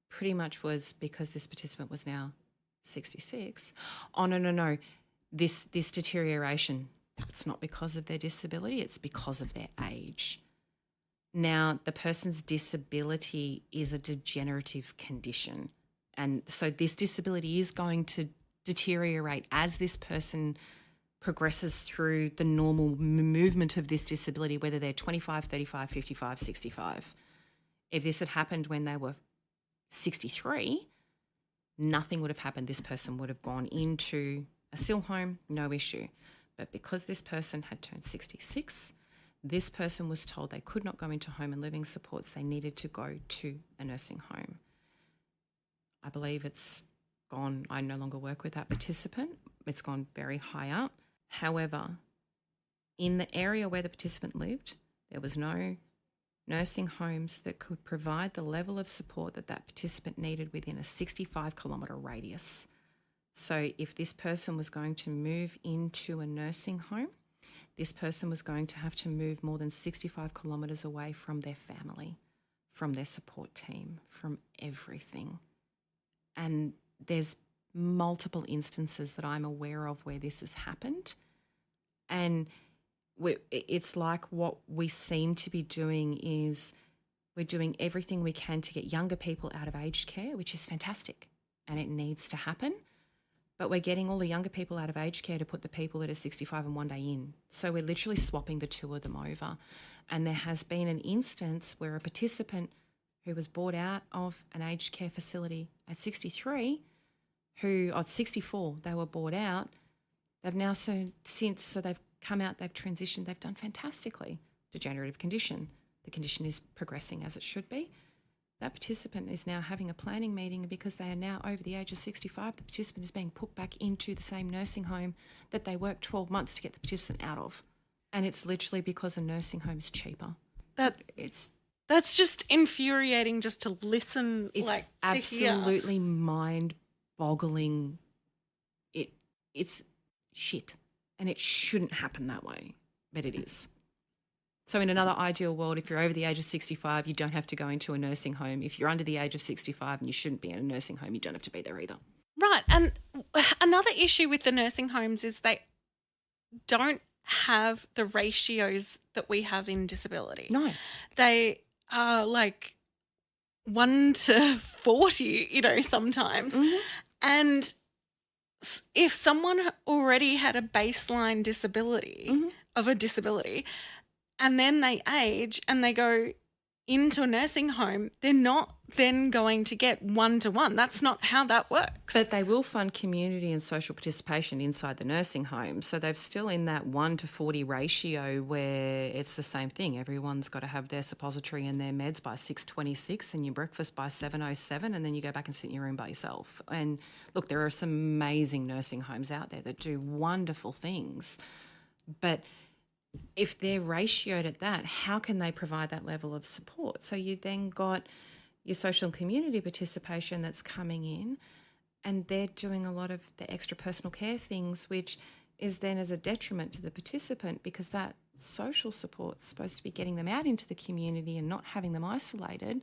pretty much was, because this participant was now 66, oh, no, this deterioration, that's not because of their disability, it's because of their age. Now, the person's disability is a degenerative condition. And so this disability is going to deteriorate as this person progresses through the normal movement of this disability, whether they're 25, 35, 55, 65. If this had happened when they were 63, nothing would have happened. This person would have gone into a SIL home, no issue. But because this person had turned 66, this person was told they could not go into home and living supports. They needed to go to a nursing home. I believe it's gone. I no longer work with that participant. It's gone very high up. However, in the area where the participant lived, there was no nursing homes that could provide the level of support that that participant needed within a 65-kilometre radius. So if this person was going to move into a nursing home, this person was going to have to move more than 65 kilometres away from their family, from their support team, from everything. And there's multiple instances that I'm aware of where this has happened. And it's like what we seem to be doing is we're doing everything we can to get younger people out of aged care, which is fantastic, and it needs to happen. But we're getting all the younger people out of aged care to put the people that are 65 and one day in. So we're literally swapping the two of them over. And there has been an instance where a participant who was brought out of an aged care facility at 63, at 64, they were brought out. They've now so they've come out, they've transitioned, they've done fantastically. Degenerative condition. The condition is progressing as it should be. That participant is now having a planning meeting, and because they are now over the age of 65, the participant is being put back into the same nursing home that they worked 12 months to get the participant out of. And it's literally because a nursing home is cheaper. That's just infuriating just to listen, it's to absolutely hear. mind-boggling. It's shit, and it shouldn't happen that way, but it is. So in another ideal world, if you're over the age of 65, you don't have to go into a nursing home. If you're under the age of 65 and you shouldn't be in a nursing home, you don't have to be there either. Right. And another issue with the nursing homes is they don't have the ratios that we have in disability. No. They are like 1 to 40, sometimes. Mm-hmm. And if someone already had a baseline disability Mm-hmm. of a disability and then they age and they go into a nursing home, they're not then going to get 1-to-1. That's not how that works. But they will fund community and social participation inside the nursing home. So they're still in that 1 to 40 ratio where it's the same thing. Everyone's got to have their suppository and their meds by 6:26 and your breakfast by 7:07, and then you go back and sit in your room by yourself. And look, there are some amazing nursing homes out there that do wonderful things. But if they're ratioed at that, how can they provide that level of support? So you then got your social and community participation that's coming in, and they're doing a lot of the extra personal care things, which is then as a detriment to the participant, because that social support is supposed to be getting them out into the community and not having them isolated.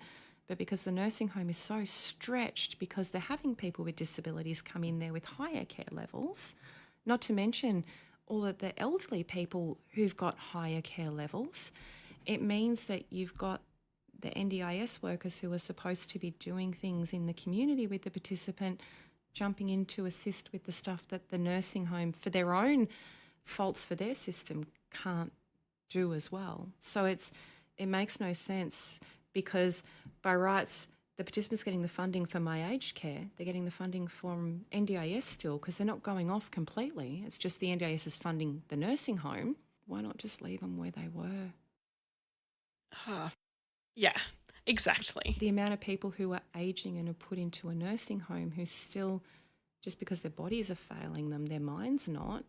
But because the nursing home is so stretched, because they're having people with disabilities come in there with higher care levels, not to mention all of the elderly people who've got higher care levels, it means that you've got the NDIS workers who are supposed to be doing things in the community with the participant jumping in to assist with the stuff that the nursing home, for their own faults for their system, can't do as well. So it makes no sense, because by rights, the participant's getting the funding for my aged care. They're getting the funding from NDIS still, because they're not going off completely. It's just the NDIS is funding the nursing home. Why not just leave them where they were? Yeah, exactly. The amount of people who are ageing and are put into a nursing home who still, just because their bodies are failing them, their mind's not.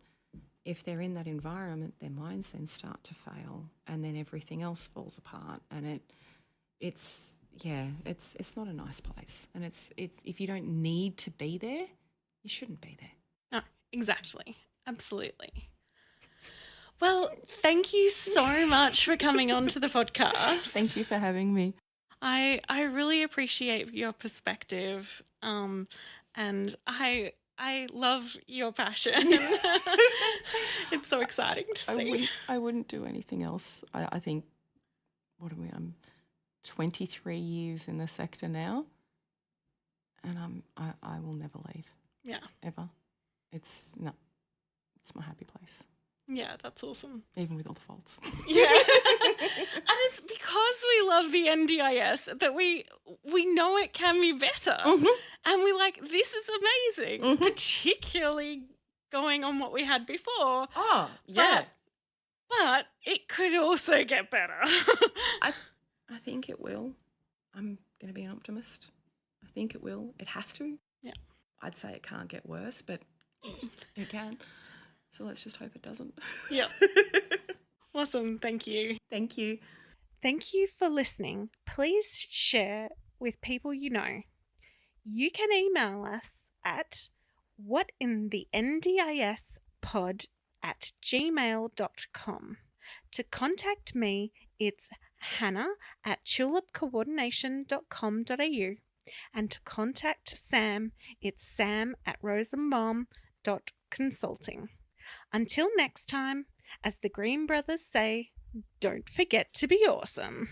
If they're in that environment, their minds then start to fail, and then everything else falls apart. And it's not a nice place. And it's if you don't need to be there, you shouldn't be there. No, exactly. Absolutely. Well, thank you so much for coming on to the podcast. Thank you for having me. I really appreciate your perspective, and I love your passion. It's so exciting to see. I wouldn't do anything else. I think, I'm 23 years in the sector now, and I will never leave. Yeah. Ever. It's my happy place. Yeah, that's awesome. Even with all the faults. Yeah. And it's because we love the NDIS that we know it can be better. Mm-hmm. And we're like, this is amazing, Mm-hmm. particularly going on what we had before. Oh, yeah. But it could also get better. I think it will. I'm going to be an optimist. I think it will. It has to. Yeah. I'd say it can't get worse, but it can. So let's just hope it doesn't. Yeah. Awesome. Thank you. Thank you. Thank you for listening. Please share with people you know. You can email us at whatinthendispod@gmail.com. To contact me, it's hannah@tulipcoordination.com.au. And to contact Sam, it's sam@rosenbaum.consulting. Until next time, as the Green Brothers say, don't forget to be awesome.